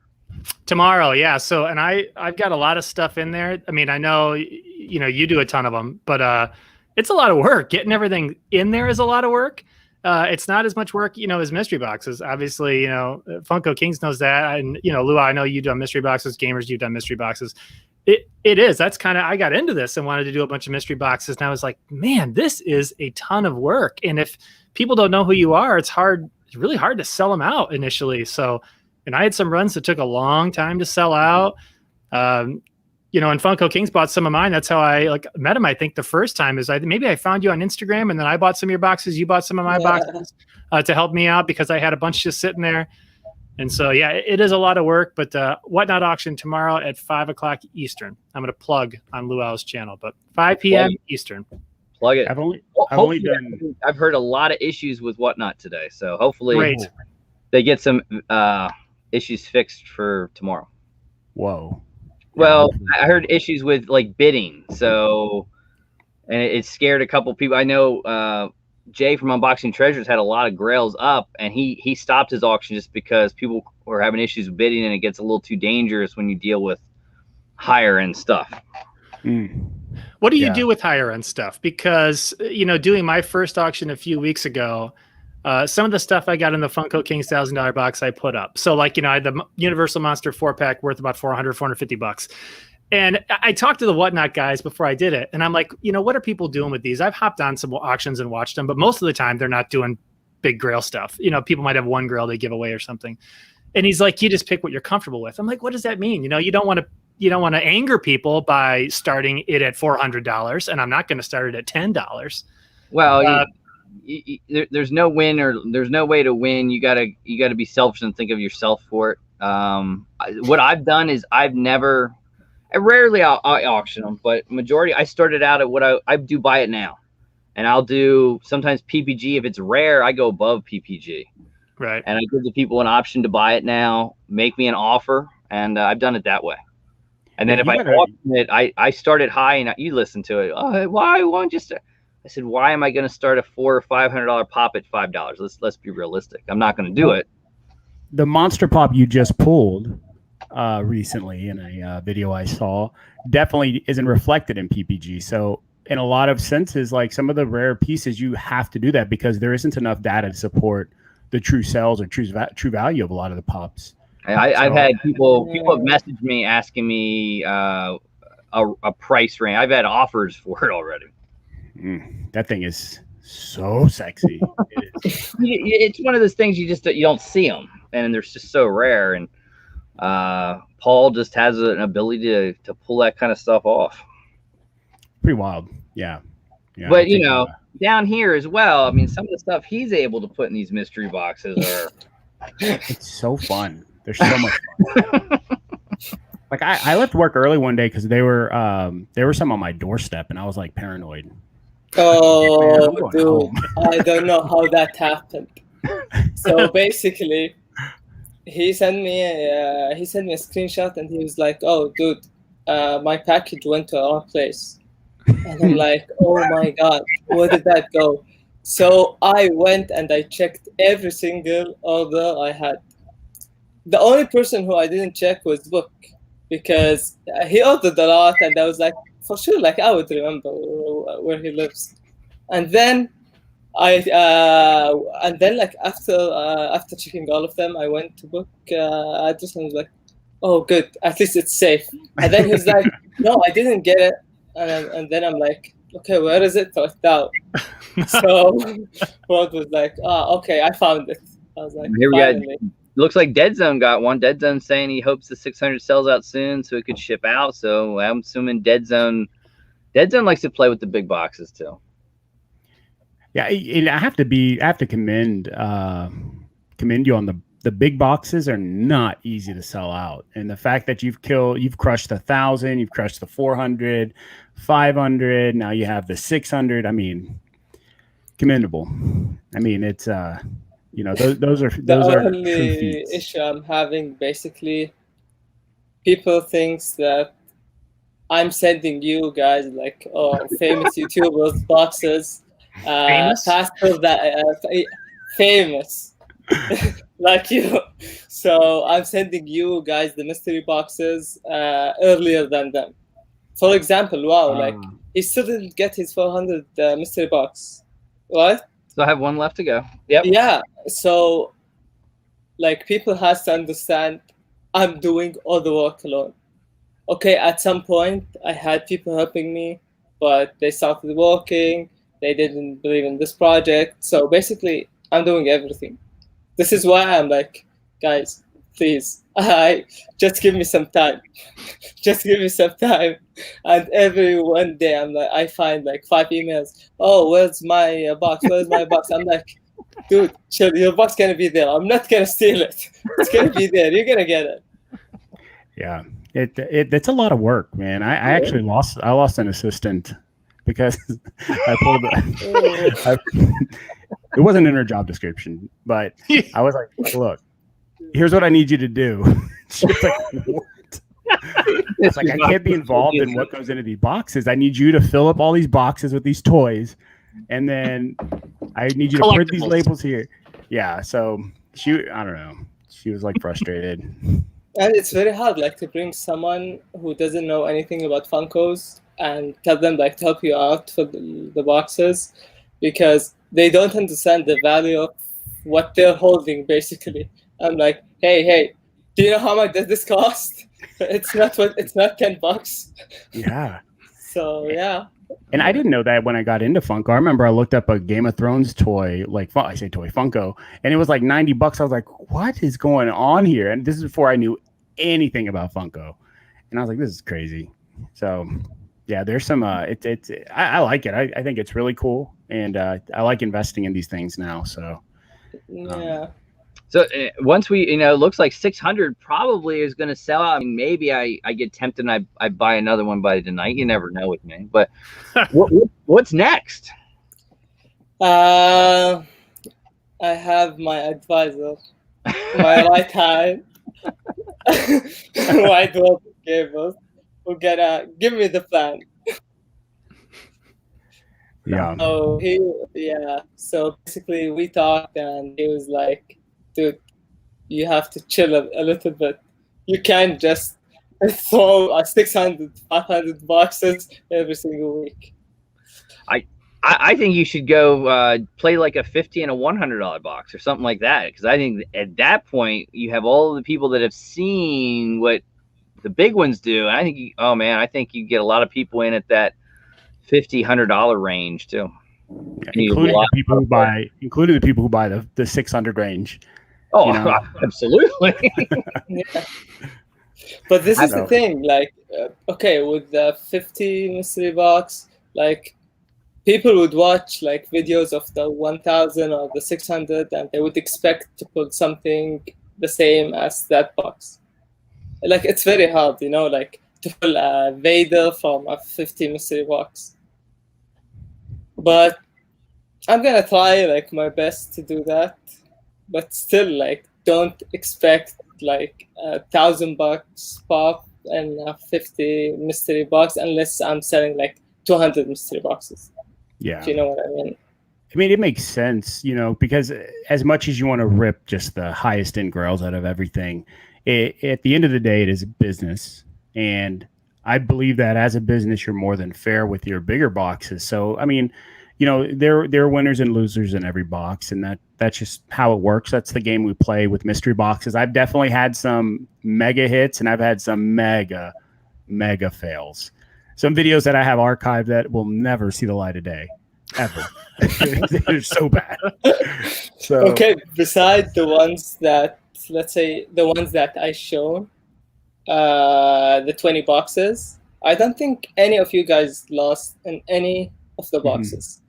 Tomorrow, yeah. So, and I've got a lot of stuff in there. I mean, I know you do a ton of them, but it's a lot of work. Getting everything in there is a lot of work. It's not as much work, as mystery boxes. Obviously, Funko Kings knows that, and Luau, I know you've done mystery boxes. Gamers, you've done mystery boxes. It is. That's kind of, I got into this and wanted to do a bunch of mystery boxes, and I was like, man, this is a ton of work. And if people don't know who you are, it's really hard to sell them out initially. So, and I had some runs that took a long time to sell out. And Funko Kings bought some of mine. That's how I met him. I think the first time is maybe I found you on Instagram, and then I bought some of your boxes. You bought some of my boxes to help me out because I had a bunch just sitting there. And so, yeah, it is a lot of work, but Whatnot auction tomorrow at 5:00 Eastern. I'm going to plug on Luau's channel, but 5 p.m. Eastern. Plug it. I've only done. I've heard a lot of issues with Whatnot today, so hopefully Great. they get some issues fixed for tomorrow. Whoa. Well, I heard issues with bidding, so and it scared a couple people. I know Jay from Unboxing Treasures had a lot of grails up, and he stopped his auction just because people were having issues with bidding, and it gets a little too dangerous when you deal with higher end stuff. What do you do with higher end stuff? Because doing my first auction a few weeks ago, some of the stuff I got in the Funko Kings $1,000 box I put up. So I had the Universal Monster 4-pack worth about $450. And I talked to the Whatnot guys before I did it. And I'm like, what are people doing with these? I've hopped on some auctions and watched them, but most of the time they're not doing big grail stuff. People might have one grail they give away or something. And he's like, you just pick what you're comfortable with. I'm like, what does that mean? You don't want to anger people by starting it at $400, and I'm not going to start it at $10. Well, there's no win, or there's no way to win. You gotta be selfish and think of yourself for it. What I've done is rarely I'll auction them, but majority I started out at what I do buy it now, and I'll do sometimes PPG. If it's rare, I go above PPG, right? And I give the people an option to buy it now, make me an offer, and I've done it that way. And then if I auction it, I start it high, and you listen to it. Why won't just? I said, why am I going to start a $400 or $500 pop at $5? Let's be realistic. I'm not going to do it. The monster pop you just pulled recently in a video I saw definitely isn't reflected in PPG. So in a lot of senses, some of the rare pieces, you have to do that because there isn't enough data to support the true sales or true value of a lot of the pops. I've had people have messaged me asking me a price range. I've had offers for it already. That thing is so sexy. It's one of those things you don't see them, and they're just so rare. And Paul just has an ability to pull that kind of stuff off. Pretty wild, yeah. But down here as well. I mean, some of the stuff he's able to put in these mystery boxes are. It's so fun. They're so much fun. I left work early one day because there were some on my doorstep, and I was paranoid. Oh, dude, I don't know how that happened. So basically, he sent me a screenshot, and he was like, "Oh, dude, my package went to our place," and I'm like, "Oh my god, where did that go?" So I went and I checked every single order I had. The only person who I didn't check was Book, because he ordered a lot, and I was like, for sure, I would remember where he lives. And then after checking all of them, I went to Book address and was like, oh, good, at least it's safe. And then he was like, no, I didn't get it. And then I'm like, okay, where is it? Down. So Rod was like, okay, I found it. I was like, Here we got. finally. Looks like Dead Zone got one. Dead Zone saying he hopes the 600 sells out soon so it could ship out. So I'm assuming Dead Zone likes to play with the big boxes too. Yeah, and I have to commend you on the big boxes are not easy to sell out, and the fact that you've crushed 1,000, you've crushed the 400, 500, now you have the 600. I mean, commendable. I mean, it's those are true only feats. issue I'm having, basically, people thinks that I'm sending you guys like famous YouTubers boxes Famous? faster than famous like you. So I'm sending you guys the mystery boxes earlier than them. For example, Luau, like he still didn't get his 400 mystery box, right? So I have one left to go. Yep. Yeah. So, like, people has to understand, I'm doing all the work alone. Okay, at some point I had people helping me, but they started working. They didn't believe in this project. So basically, I'm doing everything. This is why I'm like, guys, please, just give me some time. Just give me some time. And every one day, I find like 5 emails. Oh, where's my box? Where's my box? I'm like, dude, chill. Your box gonna be there. I'm not gonna steal it. It's gonna be there. You're gonna get it. Yeah, it's a lot of work, man. I actually lost an assistant because I pulled. It wasn't in her job description, but I was like, "Look, here's what I need you to do." She was like, "What?" It's like, I can't be involved in what goes into these boxes. I need you to fill up all these boxes with these toys, and then I need you to print these labels here. Yeah, so I don't know. She was like frustrated. And it's very hard, like, to bring someone who doesn't know anything about Funkos and tell them, like, to help you out for the boxes, because they don't understand the value of what they're holding, basically. I'm like, hey, do you know how much does this cost? It's not $10. Yeah. So, yeah. And I didn't know that when I got into Funko. I remember I looked up a Game of Thrones toy, Funko, and it was like $90. I was like, what is going on here? And this is before I knew anything about Funko. And I was like, this is crazy. So, yeah, there's some, I like it. I think it's really cool. And I like investing in these things now. So, yeah. So once we, it looks like 600 probably is going to sell out. I mean, maybe I get tempted and I buy another one by tonight. You never know with me. But what's next? I have my advisor, my right hand, White Wolf Gables, who gonna give me the plan. Yeah. So basically, we talked, and he was like, dude, you have to chill a little bit. You can't just throw 600, 500 boxes every single week. I think you should go play like a $50 and a $100 box or something like that. Because I think at that point, you have all the people that have seen what the big ones do. And I think, I think you get a lot of people in at that $50, $100 range too. Yeah, including the people who buy the 600 range. Oh, absolutely. Yeah. But this is the thing, like, with the 50 mystery box, like, people would watch like videos of the 1000 or the 600, and they would expect to pull something the same as that box. Like, it's very hard, like, to pull a Vader from a 50 mystery box. But I'm gonna try like my best to do that. But still, like, don't expect like $1,000 pop and a 50 mystery box unless I'm selling like 200 mystery boxes. Yeah. Do you know what I mean? I mean, it makes sense, because as much as you want to rip just the highest end grails out of everything, at the end of the day, it is a business. And I believe that as a business, you're more than fair with your bigger boxes. So, I mean, there are winners and losers in every box, and that's just how it works. That's the game we play with mystery boxes. I've definitely had some mega hits, and I've had some mega fails. Some videos that I have archived that will never see the light of day. ever. They're so bad. So Okay, besides the ones that, let's say, the ones that I shown, the 20 boxes, I don't think any of you guys lost in any of the boxes.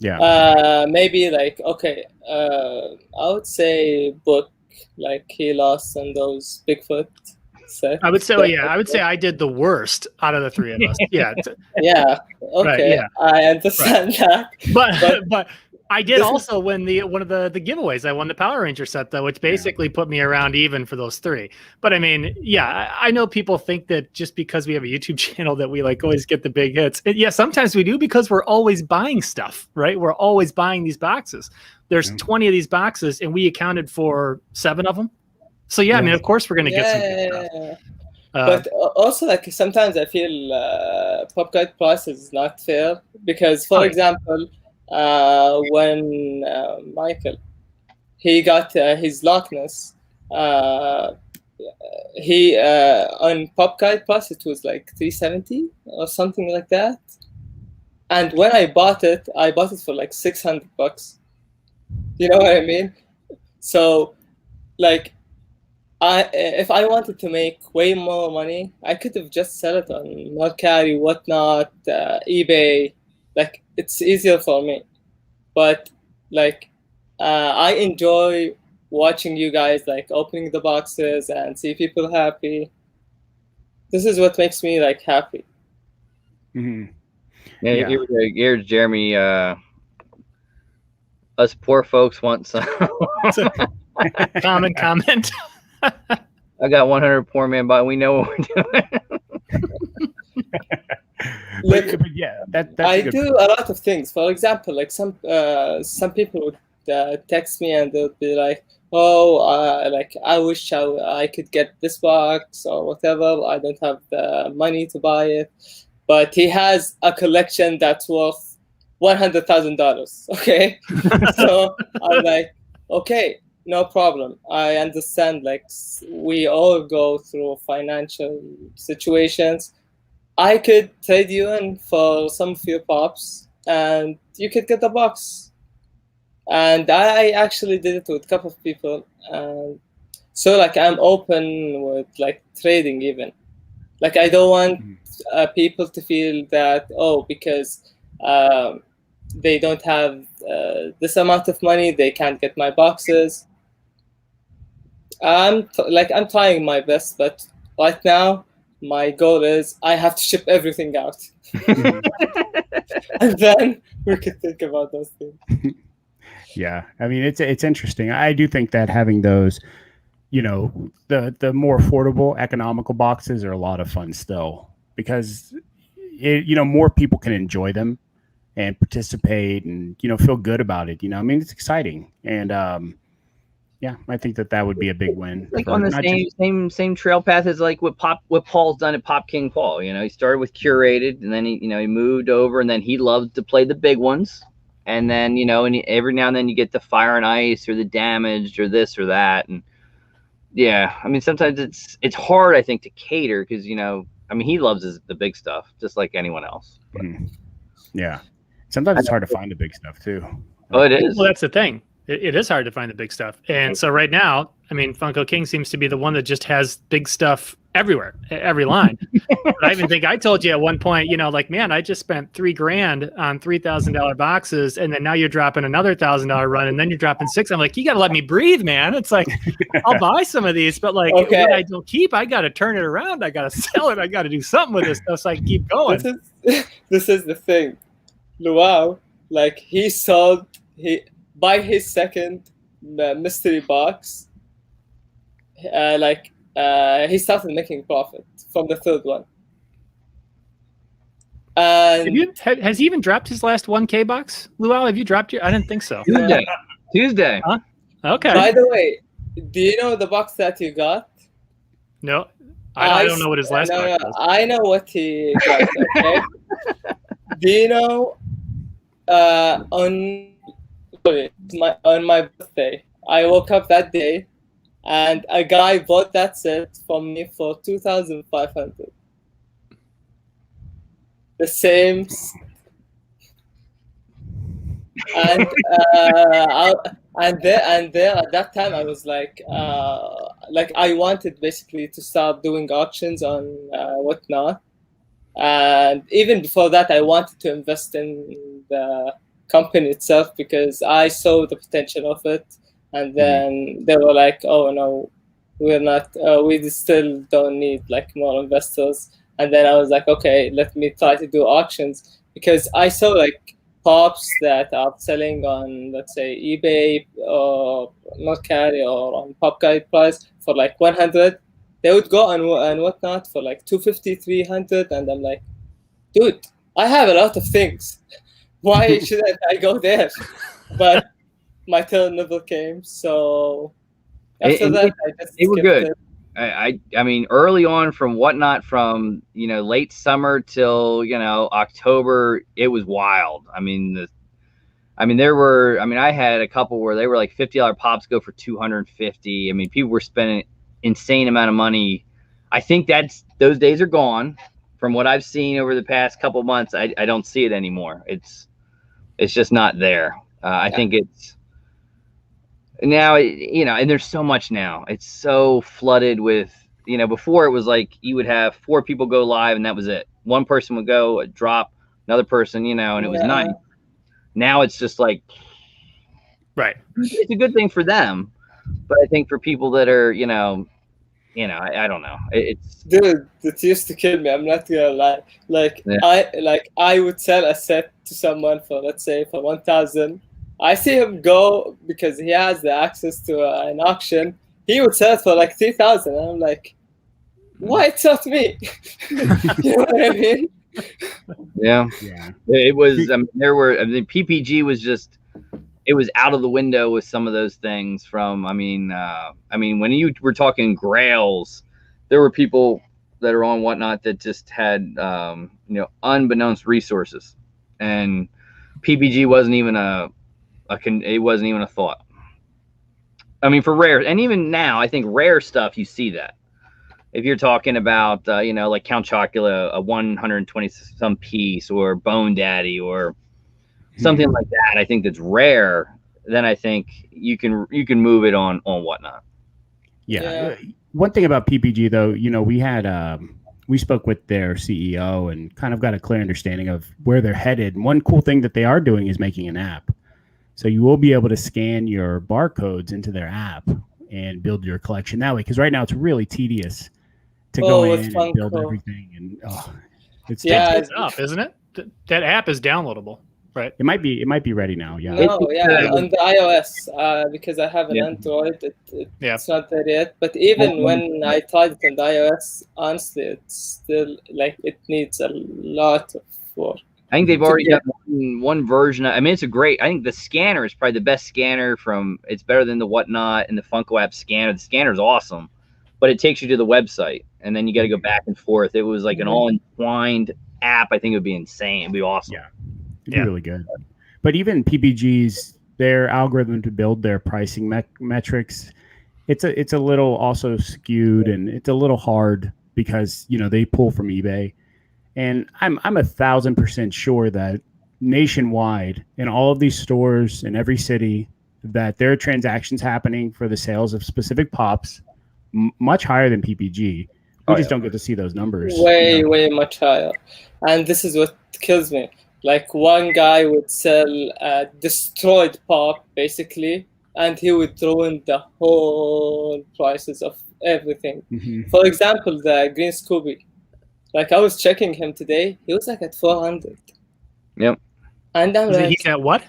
yeah. Maybe like, okay, I would say Book, like he lost on those Bigfoot sets. I would say, I would say I did the worst out of the three of us. Yeah, Yeah, okay, yeah. I understand that. but I did also win one of the giveaways. I won the Power Ranger set though, which basically put me around even for those three. But I mean, yeah, I know people think that just because we have a YouTube channel that we like always get the big hits. And yeah, sometimes we do because we're always buying stuff, right? We're always buying these boxes. There's 20 of these boxes, and we accounted for 7 of them. So yeah, I mean, of course we're gonna get some good stuff. But also, like sometimes I feel Pop Guide Plus is not fair because, for example, when Michael he got his Loch Ness, he on Pop Guide Plus it was like $370 or something like that, and when I bought it for like $600. You know what I mean? So, like, if I wanted to make way more money, I could have just sell it on Mercari, whatnot, eBay. Like, it's easier for me. But like, I enjoy watching you guys like opening the boxes and see people happy. This is what makes me like happy. Mm-hmm. Yeah. Here's Jeremy. Us poor folks want some. comment. I got 100 poor man, but we know what we're doing. Look, but yeah, that's I do a lot of things. For example, like some people would text me and they'll be like, "Oh, like I wish I could get this box or whatever. I don't have the money to buy it." But he has a collection that's worth $100,000. Okay, so I'm like, okay, no problem. I understand. Like we all go through financial situations. I could trade you in for some few pops, and you could get the box. And I actually did it with a couple of people, and so like I'm open with like trading even. Like I don't want people to feel that because they don't have this amount of money, they can't get my boxes. I'm trying my best, but right now my goal is I have to ship everything out, and then we could think about those things. Yeah, I mean it's interesting. I do think that having those, the more affordable, economical boxes are a lot of fun still because more people can enjoy them and participate and feel good about it. I mean it's exciting and yeah, I think that would be a big win. Like on the same trail path as like what Paul's done at Pop King Paul. He started with curated, and then he moved over, and then he loved to play the big ones, and then and every now and then you get the Fire and Ice or the Damaged or this or that, and yeah, I mean sometimes it's hard I think to cater because I mean he loves the big stuff just like anyone else. Yeah, sometimes it's hard to find the big stuff too. Oh, it is. Well, that's the thing. It is hard to find the big stuff. And so right now, I mean, Funko King seems to be the one that just has big stuff everywhere, every line. I even think I told you at one point, like, man, I just spent $3,000 on $3,000 boxes. And then now you're dropping another $1,000 run. And then you're dropping $6,000. I'm like, you got to let me breathe, man. It's like, I'll buy some of these, but like, what I don't keep, I got to turn it around. I got to sell it. I got to do something with this stuff so I can keep going. This is the thing. Luau, like by his second mystery box, he started making profit from the third one. And has he even dropped his last 1K box, Luau? Have you dropped your? I didn't think so. Tuesday. Huh? Okay. By the way, do you know the box that you got? No, I don't know what his last box was. I know what he got. Okay. Do you know? On my birthday, I woke up that day, and a guy bought that set from me for $2,500. The same. and there at that time I was like I wanted basically to start doing auctions on whatnot, and even before that I wanted to invest in the company itself because I saw the potential of it, and then they were like, oh no, we're not we still don't need like more investors. And then I was like, okay, let me try to do auctions, because I saw like pops that are selling on, let's say, eBay or Mercari or on Pop Guide Price for like 100. They would go and whatnot for like 250, 300, and I'm like, dude, I have a lot of things. Why shouldn't I go there? But my turn never came, so after that I just they were skipped good. it. I mean, early on from whatnot, from late summer till October, it was wild. I mean, I had a couple where they were like $50 pops go for 250. I mean, people were spending insane amount of money. I think those days are gone. From what I've seen over the past couple months, I don't see it anymore. It's just not there. I think it's now, and there's so much now. It's so flooded with, before it was like you would have 4 people go live and that was it. One person would go, drop, another person, and it was nice. Now it's just like, Right. it's a good thing for them, but I think for people that are, I don't know. Dude, it used to kill me. I'm not gonna lie. I would sell a set to someone for, let's say, for 1,000. I see him go because he has the access to an auction. He would sell it for like 3,000, and I'm like, why it's not me? You know what I mean? Yeah. It was. PPG was just. It was out of the window with some of those things. From when you were talking grails, there were people that are on whatnot that just had unbeknownst resources, and PPG wasn't even it wasn't even a thought. I mean, for rare, and even now, I think rare stuff, you see that. If you're talking about, like Count Chocula, a 120 some piece, or Bone Daddy, or something like that, I think that's rare, then I think you can move it on whatnot. Yeah. One thing about PPG though, we spoke with their CEO and kind of got a clear understanding of where they're headed. And one cool thing that they are doing is making an app. So you will be able to scan your barcodes into their app and build your collection that way. Because right now it's really tedious to go in and build everything. And it's up, isn't it? That app is downloadable, right? It might be ready now. Yeah. No, on the iOS, because I have an Android, it's not there yet. But even when I tried it on the iOS, honestly, it's still like it needs a lot of work. I think they've already got one version. I mean, it's a great. I think the scanner is probably the best scanner it's better than the whatnot and the Funko app scanner. The scanner is awesome, but it takes you to the website, and then you got to go back and forth. It was like an all entwined app. I think it would be insane. It'd be awesome. Yeah, it'd be really good. But even PPG's, their algorithm to build their pricing metrics, it's a little also skewed, and it's a little hard because they pull from eBay. And I'm 1,000% sure that nationwide in all of these stores in every city that there are transactions happening for the sales of specific pops much higher than PPG. We just don't get to see those numbers. Way much higher. And this is what kills me. Like one guy would sell a destroyed pop basically, and he would throw in the whole prices of everything. Mm-hmm. For example, the green Scooby. Like I was checking him today, he was like at 400. Yep. And I'm like, he's at what?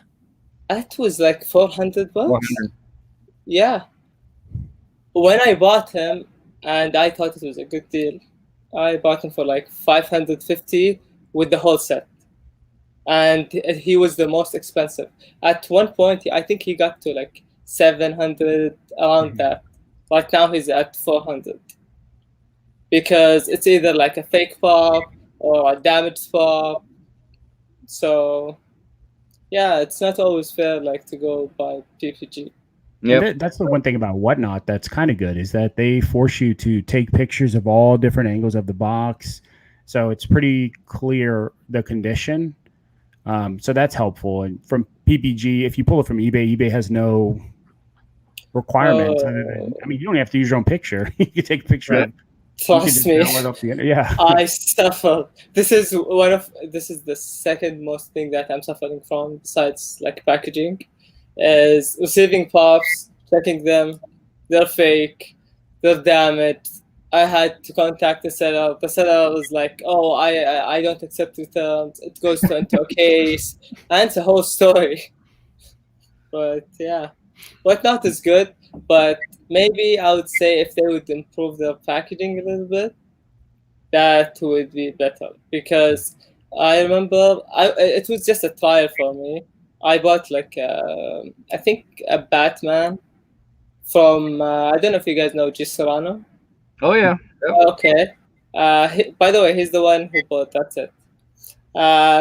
That was like $400. 400. Yeah. When I bought him, and I thought it was a good deal, I bought him for like $550 with the whole set, and he was the most expensive. At one point, I think he got to like 700 around that. Right now, he's at 400. Because it's either like a fake pop or a damaged pop. So, yeah, it's not always fair like to go buy PPG. Yeah, that's the one thing about Whatnot that's kind of good is that they force you to take pictures of all different angles of the box. So it's pretty clear the condition. So that's helpful. And from PPG. If you pull it from eBay has no requirements other than, I mean, you don't have to use your own picture. You can take a picture of. Trust me, yeah. I suffer. This is the second most thing that I'm suffering from, besides like packaging, is receiving pops, checking them, they're fake, they're damaged. I had to contact the seller. The seller was like, "Oh, I don't accept returns. It goes into a case," and it's a whole story. But yeah, Whatnot is good, but maybe I would say if they would improve their packaging a little bit, that would be better. Because I remember it was just a trial for me. I bought like I think a Batman from I don't know if you guys know G Serrano. Oh yeah. Okay. By the way, he's the one who bought. That's it.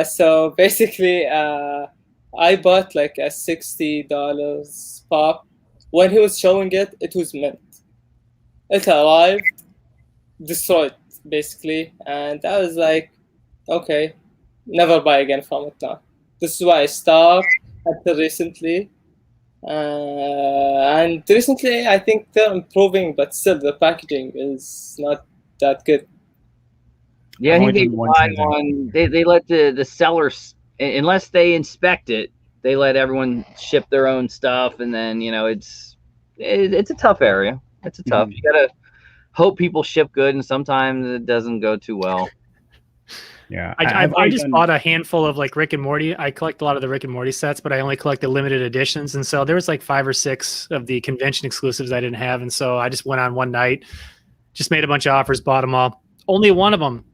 So basically, I bought like a $60 pop. When he was showing it, it was mint. It arrived, destroyed basically, and I was like, okay, never buy again from it now. This is why I stopped until recently. And recently, I think they're improving, but still the packaging is not that good. Yeah, I think they rely on they let the sellers, unless they inspect it, they let everyone ship their own stuff, and then it's a tough area. It's a tough. You gotta hope people ship good, and sometimes it doesn't go too well. Yeah, I just bought a handful of like Rick and Morty. I collect a lot of the Rick and Morty sets, but I only collect the limited editions. And so there was like 5 or 6 of the convention exclusives I didn't have. And so I just went on one night, just made a bunch of offers, bought them all. Only one of them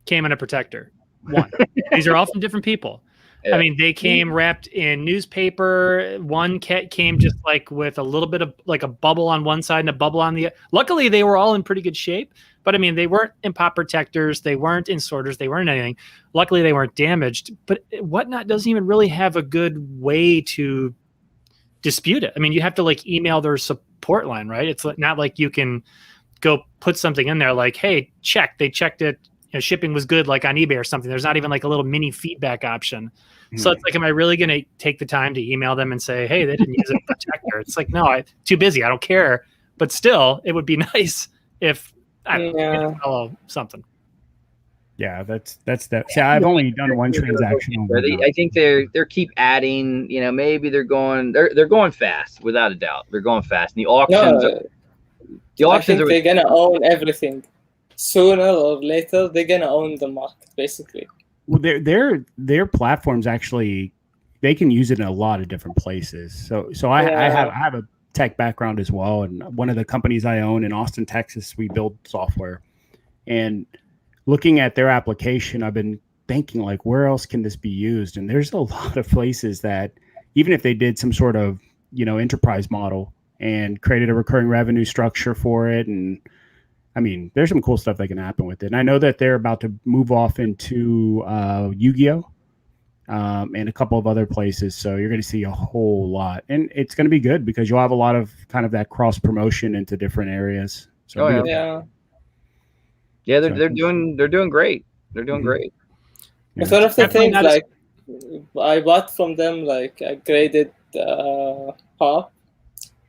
came in a protector. One. These are all from different people. Yeah. I mean, they came wrapped in newspaper. One came just like with a little bit of like a bubble on one side and a bubble on the other. Luckily, they were all in pretty good shape. But I mean, they weren't in pop protectors. They weren't in sorters. They weren't anything. Luckily, they weren't damaged. But Whatnot doesn't even really have a good way to dispute it. I mean, you have to like email their support line, right? It's not like you can go put something in there like, hey, check. They checked it. Shipping was good, like on eBay or something. There's not even like a little mini feedback option. So it's like, am I really going to take the time to email them and say, hey, they didn't use a protector? It's like, no, I'm too busy. I don't care. But still, it would be nice if I don't know, something. Yeah, that's that. See, I've only done one transaction. I think they're keep adding. Maybe they're going fast, without a doubt. They're going fast. And the auctions. I think they're gonna own everything. Sooner or later, they're gonna own the market, basically. Well, their platforms actually, they can use it in a lot of different places. So I have a tech background as well, and one of the companies I own in Austin, Texas, we build software. And looking at their application, I've been thinking like, where else can this be used? And there's a lot of places that, even if they did some sort of enterprise model and created a recurring revenue structure for it, and I mean, there's some cool stuff that can happen with it. And I know that they're about to move off into Yu-Gi-Oh! And a couple of other places. So you're going to see a whole lot. And it's going to be good because you'll have a lot of kind of that cross promotion into different areas. So yeah, they're doing great. They're doing great. It's one of the things like I bought from them like a graded pop.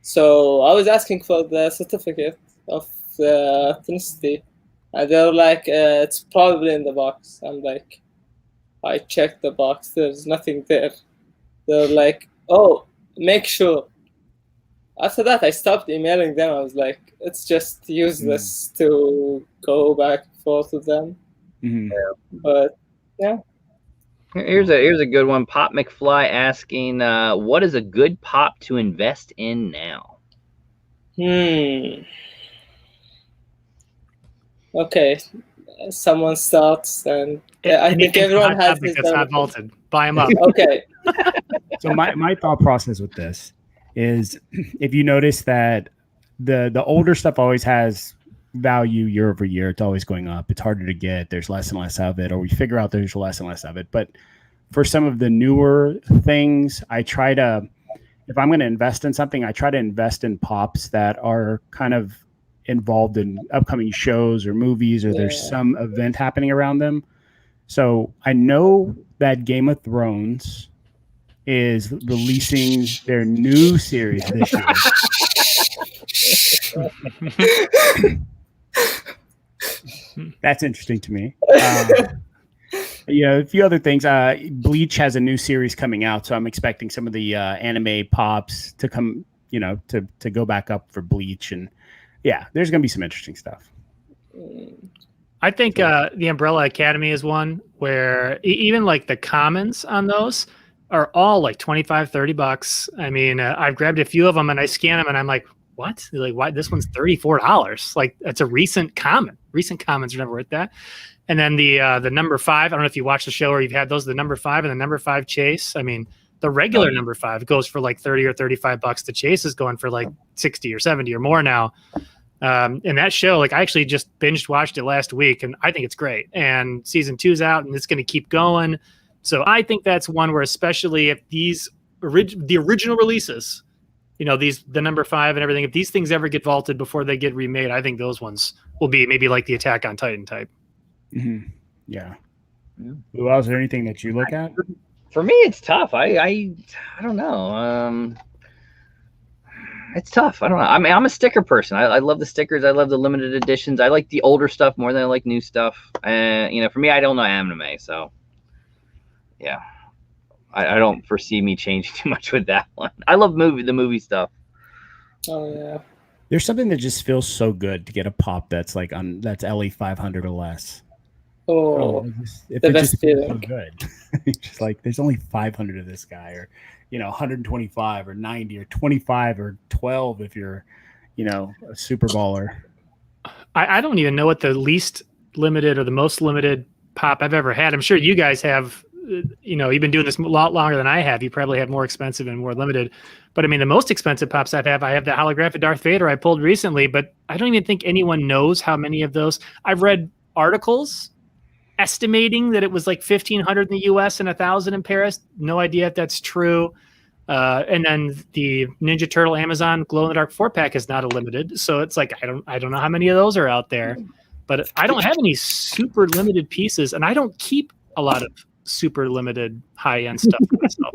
So I was asking for the certificate of the ethnicity, and they're like, it's probably in the box. I'm like, I checked the box, there's nothing there. They're like, oh, make sure. After that, I stopped emailing them. I was like, it's just useless to go back and forth with them. But yeah. Here's a good one. Pop McFly asking, what is a good pop to invest in now? Okay, someone starts, and I think everyone has his that's not vaulted. Buy them up. Okay. So my thought process with this is, if you notice that the older stuff always has value year over year, it's always going up. It's harder to get. There's less and less of it, or we figure out there's less and less of it. But for some of the newer things, I try to, if I'm going to invest in something, I try to invest in pops that are kind of involved in upcoming shows or movies, or there's some event happening around them. So I know that Game of Thrones is releasing their new series this year. That's interesting to me. A few other things. Bleach has a new series coming out, so I'm expecting some of the anime pops to come, to go back up for Bleach. And yeah, there's going to be some interesting stuff. I think the Umbrella Academy is one where even like the commons on those are all like $25-$30. I mean, I've grabbed a few of them and I scan them and I'm like, what? They're like, why? This one's $34. Like, that's a recent common. Recent commons are never worth that. And then the number 5, I don't know if you watch the show or you've had those, the number 5 and the number 5 chase. I mean, the regular number 5 goes for like $30 or $35. The chase is going for like 60 or 70 or more now. And that show, like, I actually just binged watched it last week and I think it's great. And season 2's out and it's going to keep going. So I think that's one where, especially if these the original releases, the number 5 and everything, if these things ever get vaulted before they get remade, I think those ones will be maybe like the Attack on Titan type. Mm-hmm. Yeah. Luau, is there anything that you look at? For me, it's tough. I don't know. It's tough. I don't know. I mean, I'm a sticker person. I love the stickers. I love the limited editions. I like the older stuff more than I like new stuff. And for me, I don't know anime, so yeah. I don't foresee me changing too much with that one. I love the movie stuff. Oh yeah. There's something that just feels so good to get a pop that's like that's LE 500 or less. Oh, if the it best just feels feeling. so good. Just like there's only 500 of this guy, or 125 or 90 or 25 or 12 if you're a super baller. I don't even know what the least limited or the most limited pop I've ever had. I'm sure you guys have. You've been doing this a lot longer than I have. You probably have more expensive and more limited. But I mean, the most expensive pops I have the holographic Darth Vader I pulled recently, but I don't even think anyone knows how many of those. I've read articles estimating that it was like 1,500 in the US and 1,000 in Paris. No idea if that's true. And then the Ninja Turtle Amazon glow in the dark 4-pack is not a limited. So it's like, I don't know how many of those are out there, but I don't have any super limited pieces and I don't keep a lot of super limited high-end stuff for myself.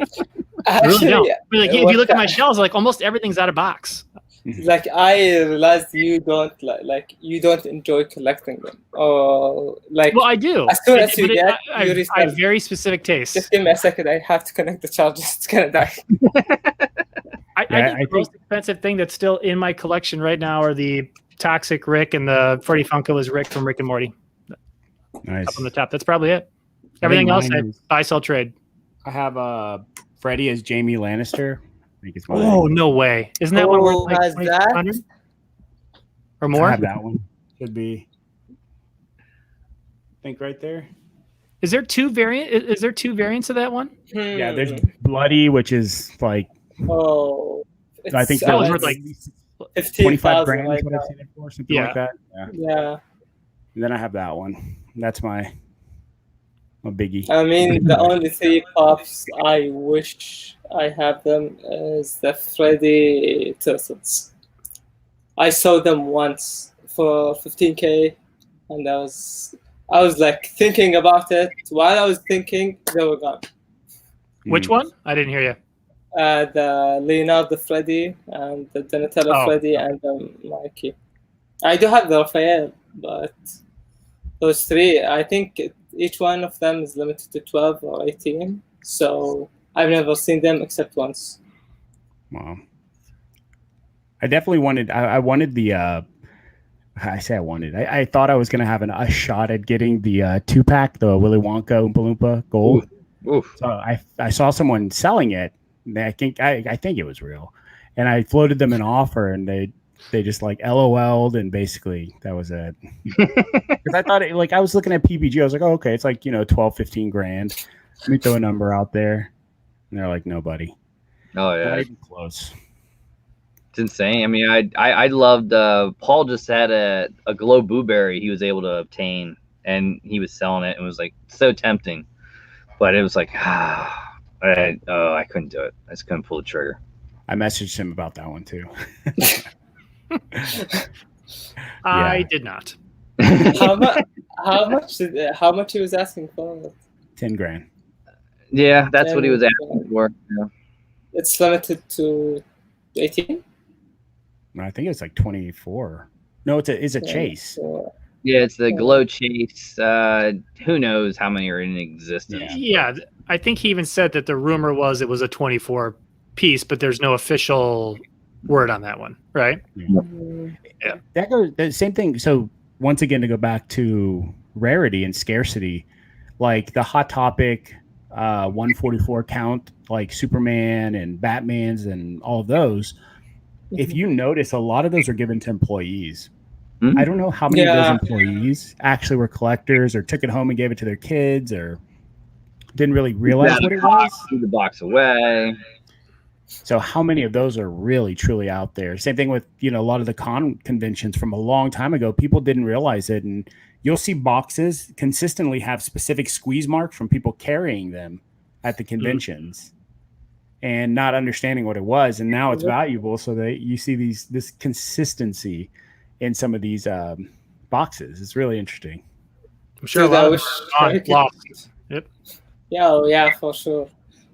I really don't. If you look at my shelves, like almost everything's out of box. Like, I realized you don't you don't enjoy collecting them, or like. Well, I do. As soon as you get, I have very specific tastes. Just give me a second. I have to connect the charger. It's gonna die. I think the most expensive thing that's still in my collection right now are the Toxic Rick and the Freddy Funko is Rick from Rick and Morty. Nice. Up on the top. That's probably it. Everything else, I buy, sell, trade. I have Freddy as Jamie Lannister. I think it's no way! Isn't that one worth like $2,500 or more? I have that one. Should be. I think right there. Is there two variants of that one? Yeah, there's Bloody, which is like. Oh. I think that was worth like 25 grand. Like what I've seen it for, something like that. Yeah. And then I have that one. That's my biggie. I mean, the only 3 pops I wish I have them is the Freddy Turtles. I saw them once for 15K, and I was like thinking about it. While I was thinking, they were gone. Which one? I didn't hear you. The Leonardo Freddy and the Donatello Freddy and the Mikey. I do have the Raphael, but those 3, I think each one of them is limited to 12 or 18. So I've never seen them except once. Wow. I definitely wanted. I wanted the. I say I wanted. I thought I was going to have a shot at getting the 2-pack, the Willy Wonka Oompa Loompa Gold. Oof. So I saw someone selling it. I think it was real, and I floated them an offer, and they just like LOL'd, and basically that was it. Because I thought I was looking at PPG, I was like, oh, okay, it's like 12, 15 grand. Let me throw a number out there, and they're like, nobody. Oh yeah, not even close. It's insane. I mean, I loved. Paul just had a glow blueberry he was able to obtain, and he was selling it, and it was like so tempting, but it was like I couldn't do it. I just couldn't pull the trigger. I messaged him about that one too. I did not. How much he was asking for? 10 grand. Yeah, that's what he was And, asking for. Yeah. it's limited to 18. I think it's like 24. No, it's a chase. So, Yeah, it's the glow chase. Who knows how many are in existence? Yeah, I think he even said that the rumor was it was a 24 piece, but there's no official word on that one, right? That goes the same thing. So once again, to go back to rarity and scarcity, like the Hot Topic 144 count, like Superman and Batman's and all of those. If you notice, a lot of those are given to employees. Mhm. I don't know how many of those Yeah. employees actually were collectors or took it home and gave it to their kids or didn't really realize what it was. Threw the box away. So how many of those are really truly out there? Same thing with, a lot of the conventions from a long time ago. People didn't realize it. And you'll see boxes consistently have specific squeeze marks from people carrying them at the conventions and not understanding what it was. And now it's valuable. So that you see this consistency in some of these boxes. It's really interesting. I'm sure Dude, a lot I of wish them I are could- lost. Yep. Yeah, oh, yeah, for sure.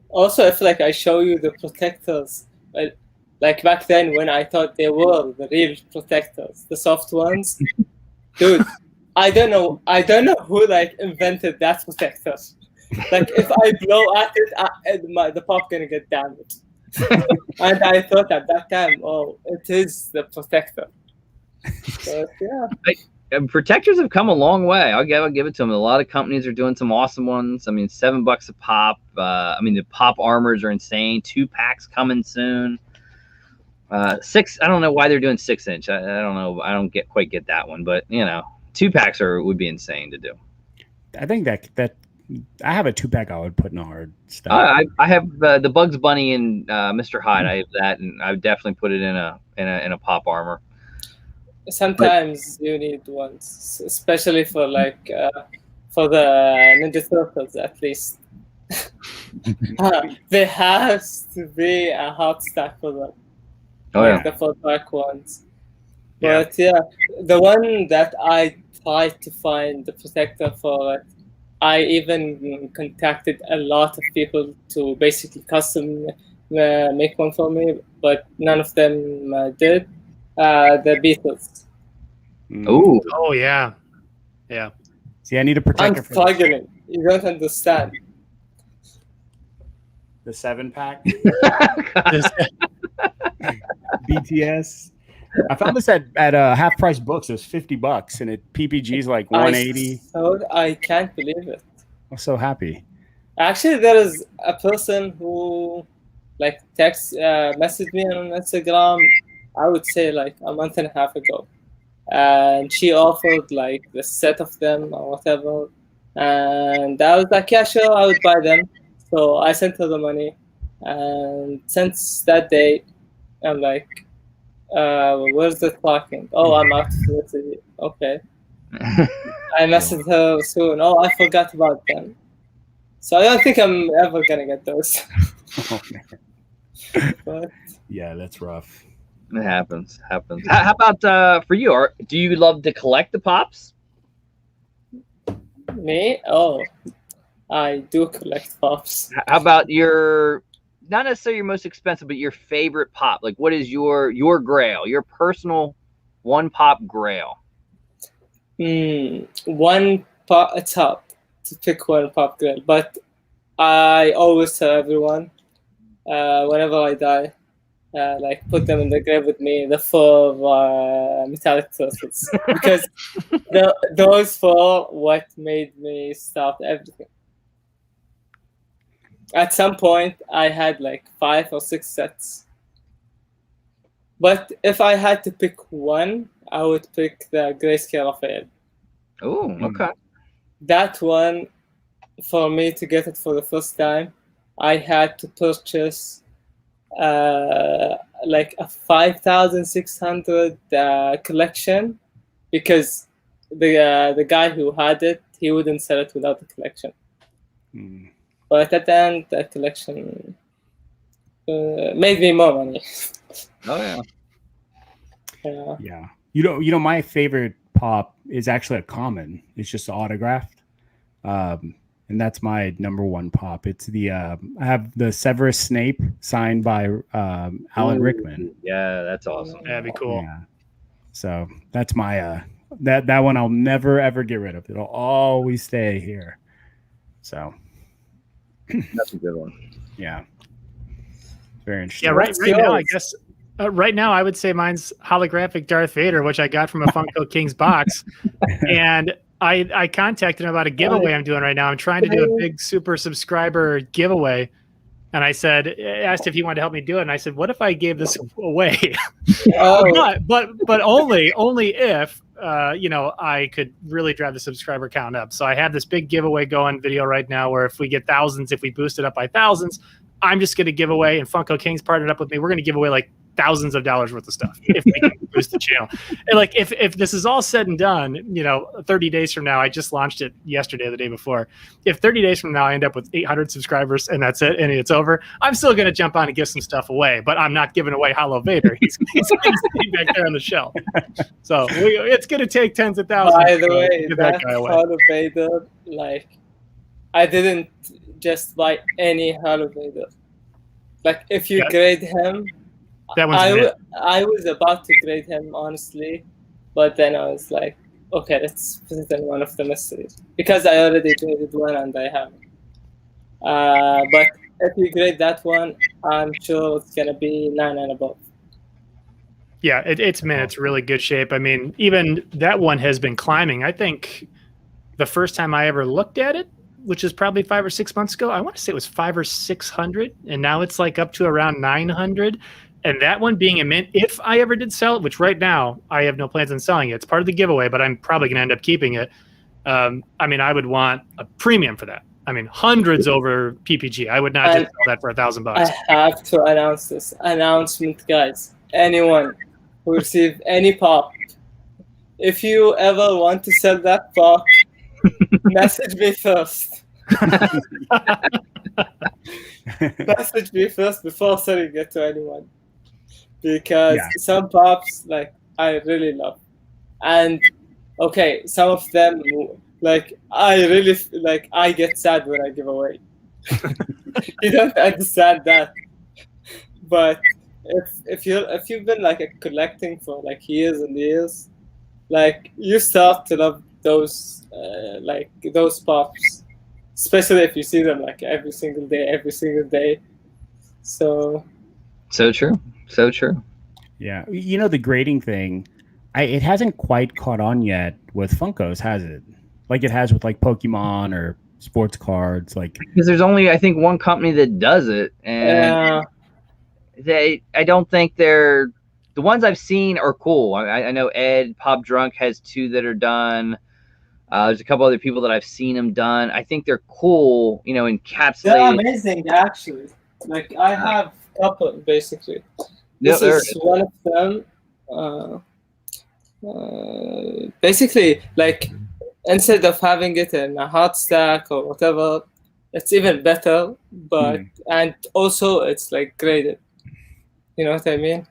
Also, if like I show you the protectors, like back then when I thought they were the real protectors, the soft ones, dude, I don't know who like invented that protector. Like if I blow at it, the pop gonna get damaged. And I thought at that time, oh, it is the protector. But yeah. Protectors have come a long way. I'll give it to them. A lot of companies are doing some awesome ones. I mean, $7 a pop. The pop armors are insane. 2-packs coming soon. 6. I don't know why they're doing 6-inch. I don't know. I don't quite get that one, but 2-packs would be insane to do. I think that I have a 2-pack I would put in a hard stuff. I have the Bugs Bunny and Mr. Hyde. I have that, and I would definitely put it in a pop armor. Sometimes you need ones, especially for for the Ninja Turtles at least. There has to be a hot stack for them. Oh like yeah. the 4-pack ones. But yeah, the one that I tried to find the protector for, I even contacted a lot of people to basically custom make one for me, but none of them did. The Beatles. Ooh. Oh yeah. See, I need a I'm protector for struggling. You don't understand. the 7-pack. This- BTS. I found this at half price books. It was $50, and PPG's like 180. I can't believe it. I'm so happy. Actually, there is a person who messaged me on Instagram, I would say like a month and a half ago. And she offered like the set of them or whatever. And I was like, yeah, sure, I would buy them. So I sent her the money. And since that day, I'm like, where's the talking? Oh, I'm out of the city. Okay. I messaged her soon. Oh, I forgot about them. So I don't think I'm ever gonna get those. Oh, man. But Yeah, that's rough. It happens. How about for you? Do you love to collect the pops? me? Oh, I do collect pops. How about not necessarily your most expensive, but your favorite pop? Like, what is your grail, your personal one pop grail? One pop. It's hard to pick one pop grail, but I always tell everyone, whenever I die, put them in the grave with me, the 4 metallic turtles, because those 4 what made me stop everything. At some point, I had like 5 or 6 sets. But if I had to pick one, I would pick the Grayscale Raphael. Oh, okay. That one, for me to get it for the first time, I had to purchase like a 5,600 collection, because the guy who had it, he wouldn't sell it without the collection. But at the end, the collection made me more money. Oh yeah. Yeah. You know, my favorite pop is actually a common. It's just autographed. and that's my number one pop. It's the I have the Severus Snape signed by Alan Rickman. Yeah, that's awesome. That'd be cool. Yeah. So that's my that one I'll never ever get rid of. It'll always stay here. So That's a good one. yeah, very interesting. Yeah, right now, I guess. Right now, I would say mine's holographic Darth Vader, which I got from a Funko Kings box, and I contacted him about a giveaway I'm doing right now. I'm trying to do a big super subscriber giveaway, and I asked if he wanted to help me do it, and I said, "What if I gave this away?" but only if I could really drive the subscriber count up. So I have this big giveaway going video right now, where if we get thousands, if we boost it up by thousands, I'm just going to give away, and Funko Kings partnered up with me. We're going to give away like thousands of dollars worth of stuff if we can boost the channel. And like if this is all said and done, 30 days from now, I just launched it yesterday or the day before. If 30 days from now I end up with 800 subscribers and that's it and it's over, I'm still going to jump on and give some stuff away, but I'm not giving away Hollow Vader. He's going to stay back there on the shelf. So it's going to take tens of thousands. By the way, that Hollow Vader, like, I didn't just buy any Hollow Vader. Like, if you grade him, that one's I was about to grade him, honestly, but then I was like, okay, let's put it in one of the mysteries. Because I already graded one and I haven't. But if you grade that one, I'm sure it's going to be 9 and above. Yeah, it's really good shape. I mean, even that one has been climbing. I think the first time I ever looked at it, which is probably 5 or 6 months ago, I want to say it was 500 or 600, and now it's like up to around 900. And that one being a mint, if I ever did sell it, which right now I have no plans on selling it. It's part of the giveaway, but I'm probably going to end up keeping it. I mean, I would want a premium for that. I mean, hundreds over PPG. I would not just sell that for $1,000. I have to announce this announcement, guys. Anyone who receive any pop, if you ever want to sell that pop, message me first. Message me first before selling it to anyone. Because some pops, like, I really love. And, okay, some of them, like, I get sad when I give away. You don't understand that. But if you've been, like, collecting for, like, years and years, like, you start to love those pops. Especially if you see them, like, every single day. So true. Yeah. The grading thing, it hasn't quite caught on yet with Funkos, has it? Like it has with like Pokemon or sports cards, like, because there's only, I think, one company that does it, and I don't think the ones I've seen are cool. I know Ed Pop Drunk has 2 that are done. There's a couple other people that I've seen them done. I think they're cool, encapsulated. They're amazing, actually. Like, I have a couple, basically. This is one of them. Basically, like, instead of having it in a hot stack or whatever, it's even better. But and also it's like graded. You know what I mean?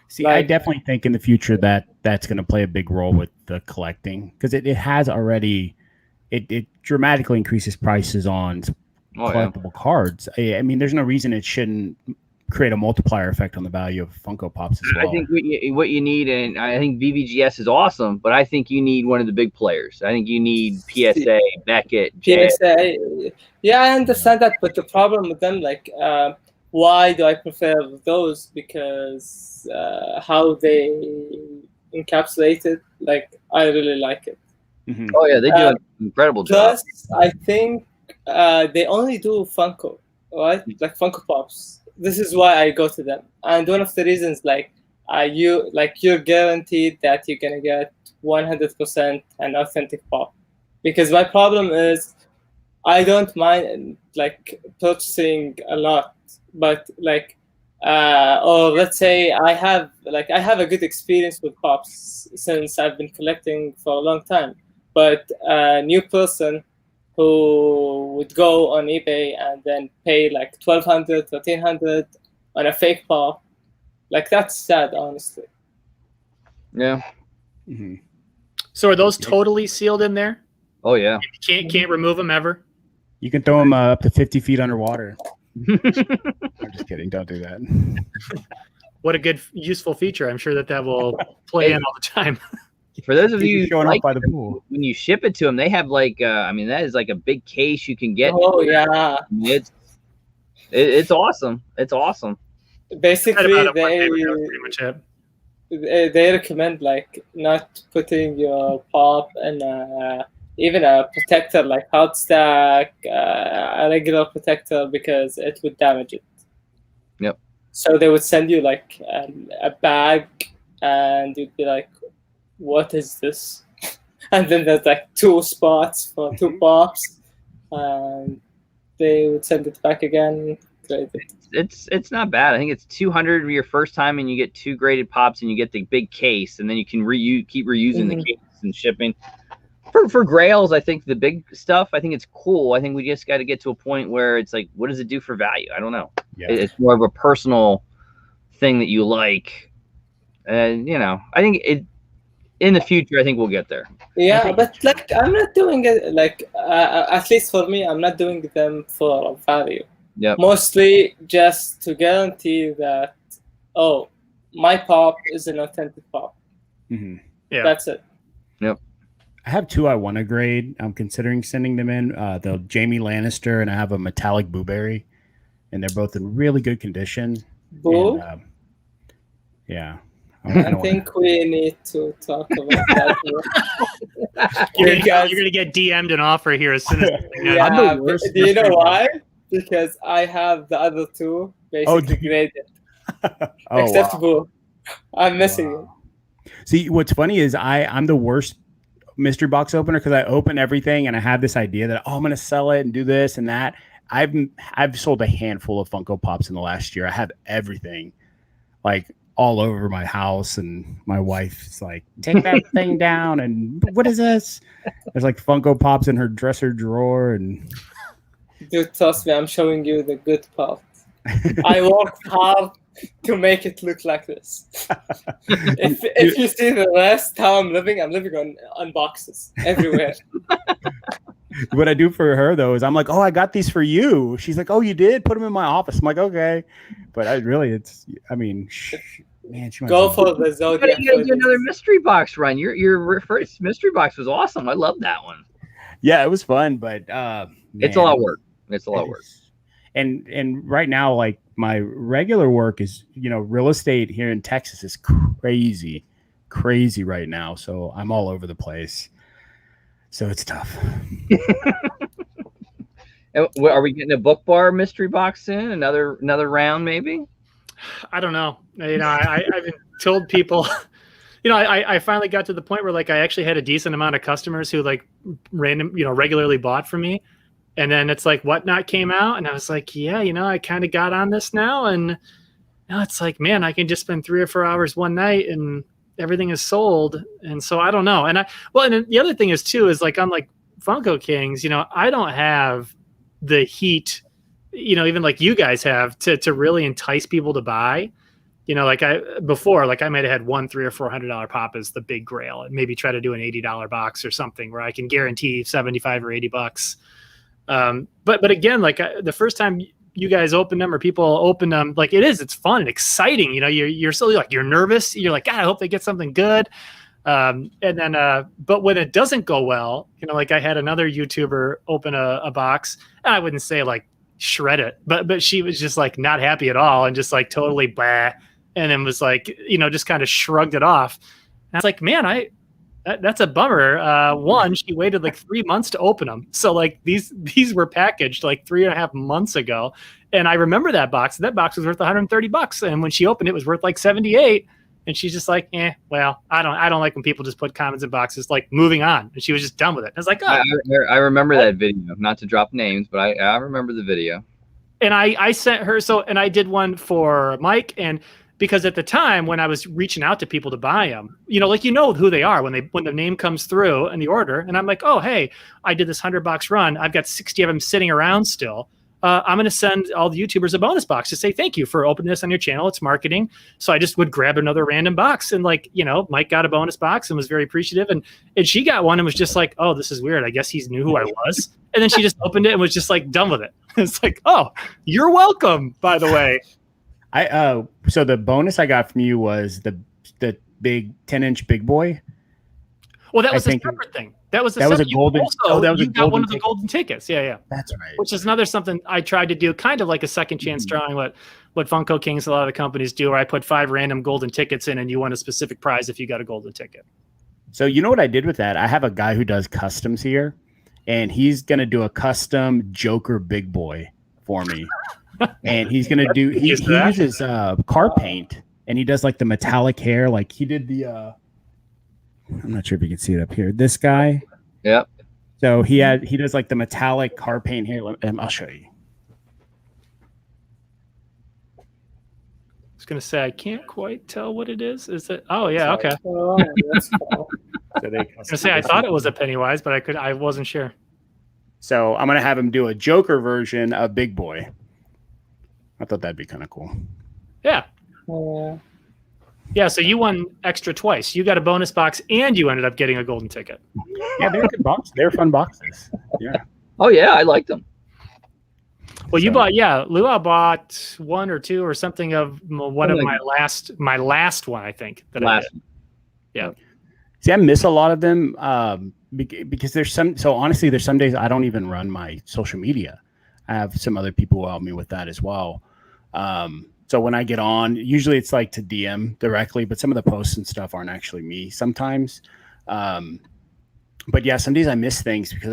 See, I definitely think in the future that's going to play a big role with the collecting, because it has already. It dramatically increases prices on collectible cards. I mean, there's no reason it shouldn't create a multiplier effect on the value of Funko Pops as well. I think what you need, and I think VVGS is awesome, but I think you need one of the big players. I think you need PSA, Beckett, PSA. Yeah, I understand that, but the problem with them, like, why do I prefer those? Because how they encapsulate it, like, I really like it. Mm-hmm. Oh yeah, they do an incredible job. Plus, I think they only do Funko, right? Like Funko Pops. This is why I go to them. And one of the reasons, like, you're guaranteed that you're gonna get 100% an authentic pop. Because my problem is, I don't mind like purchasing a lot, but like, or let's say I have a good experience with pops since I've been collecting for a long time. But a new person who would go on eBay and then pay like $1,200, $1,300 on a fake pop, like, that's sad, honestly. Yeah. So are those totally sealed in there? Oh yeah. Can't remove them ever? You can throw them up to 50 feet underwater. I'm just kidding. Don't do that. What a good, useful feature. I'm sure that will play in all the time. For those of you showing like up by the pool, when you ship it to them, they have like I mean, that is like a big case you can get. Oh yeah. I mean, it's awesome. It's awesome. Basically, That was pretty much it. they recommend like not putting your pop in even a protector like hot stack, a regular protector, because it would damage it. Yep. So they would send you like a bag, and you'd be like, "What is this?" And then there's like 2 spots for 2 pops, and they would send it back again. It's not bad. I think it's $200 your first time, and you get 2 graded pops, and you get the big case, and then you can keep reusing the case and shipping. For grails, I think the big stuff, I think it's cool. I think we just got to get to a point where it's like, what does it do for value? I don't know. Yeah. It's more of a personal thing that you like, and I think in the future, I think we'll get there. Yeah, but like I'm not doing it like at least for me, I'm not doing them for value. Yeah. Mostly just to guarantee that my pop is an authentic pop. Mm-hmm. Yeah, that's it. Yep. I have 2 I want to grade. I'm considering sending them in. The Jamie Lannister, and I have a metallic Booberry, and they're both in really good condition. Boo? And, yeah. I think we need to talk about that. You're gonna get DM'd an offer here as soon as. Yeah, I'm the worst. Do you know why? Because I have the other 2 basically graded. Except Boo. I'm missing it. See, what's funny is I'm the worst mystery box opener, because I open everything and I have this idea that I'm going to sell it and do this and that. I've sold a handful of Funko Pops in the last year. I have everything like all over my house, and my wife's like, take that thing down, and what is this? There's like Funko Pops in her dresser drawer, and dude, trust me, I'm showing you the good part. I worked hard to make it look like this. if you see the rest, how I'm living on boxes everywhere. What I do for her though is I'm like, I got these for you. She's like, oh, you did? Put them in my office. I'm like, okay. But man, she might go for the Zodiac. You gotta do another mystery box run. Your first mystery box was awesome. I love that one. Yeah, it was fun, but it's a lot of work. It's a lot of work. And right now, like my regular work is, real estate here in Texas is crazy right now. So I'm all over the place. So it's tough. Are we getting a book bar mystery box in another round? Maybe. I don't know. I've told people. I finally got to the point where like I actually had a decent amount of customers who like regularly bought from me. And then it's like Whatnot came out, and I was like, yeah, I kind of got on this now. And now it's like, man, I can just spend 3 or 4 hours one night and everything is sold. And so I don't know. And and the other thing is too, is like, unlike Funko Kings, I don't have the heat, even like you guys have to really entice people to buy. Like I might have had $100, $300 or $400 pop as the big grail, and maybe try to do an $80 box or something where I can guarantee $75 or $80. But again, like the first time you guys open them or people open them, like it's fun and exciting. You're still like, you're nervous. You're like, God, I hope they get something good. And then, but when it doesn't go well, like I had another YouTuber open a box, and I wouldn't say like shred it, but she was just like not happy at all and just like totally blah. And then was like, just kind of shrugged it off. And I was like, man, that's a bummer. One, she waited like 3 months to open them. So like these were packaged like 3.5 months ago. And I remember that box. That box was worth $130. And when she opened it was worth like 78. And she's just like, well, I don't like when people just put comments in boxes, like moving on. And she was just done with it. I was like, oh. I remember that video, not to drop names, but I remember the video. And I sent her, and I did one for Mike, and because at the time when I was reaching out to people to buy them, like who they are when the name comes through and the order, and I'm like, oh hey, I did this $100 run. I've got 60 of them sitting around still. I'm going to send all the YouTubers a bonus box to say thank you for opening this on your channel. It's marketing. So I just would grab another random box, and like, you know, Mike got a bonus box and was very appreciative. And she got one and was just like, oh, this is weird. I guess he knew who I was. And then she just opened it and was just like done with it. It's like, oh, you're welcome, by the way. So the bonus I got from you was the big 10-inch big boy. Well, that was a separate thing. That was a golden. You got one of the golden tickets. Yeah. That's right. Which is another something I tried to do, kind of like a second chance drawing. What Funko Kings, a lot of the companies do, where I put 5 random golden tickets in, and you won a specific prize if you got a golden ticket. So you know what I did with that? I have a guy who does customs here, and he's gonna do a custom Joker big boy for me, and he's gonna do. He uses car paint, and he does like the metallic hair, like he did the. I'm not sure if you can see it up here. This guy. Yep. So he does like the metallic car paint here. I'll show you. I was gonna say I can't quite tell what it is. Is it? Oh yeah, okay. Oh, that's cool. So I was gonna say I thought it was a Pennywise, but I wasn't sure. So I'm gonna have him do a Joker version of Big Boy. I thought that'd be kind of cool. Yeah. Yeah. So you won extra twice. You got a bonus box, and you ended up getting a golden ticket. Yeah, they're good boxes. They're fun boxes. Yeah. Oh yeah, I like them. Well, you bought, Luau bought 1 or 2 or something of one of my last one, I think. I did. Yeah. See, I miss a lot of them because there's some. So honestly, there's some days I don't even run my social media. I have some other people who help me with that as well. So when I get on, usually it's like to DM directly, but some of the posts and stuff aren't actually me sometimes. But yeah, some days I miss things because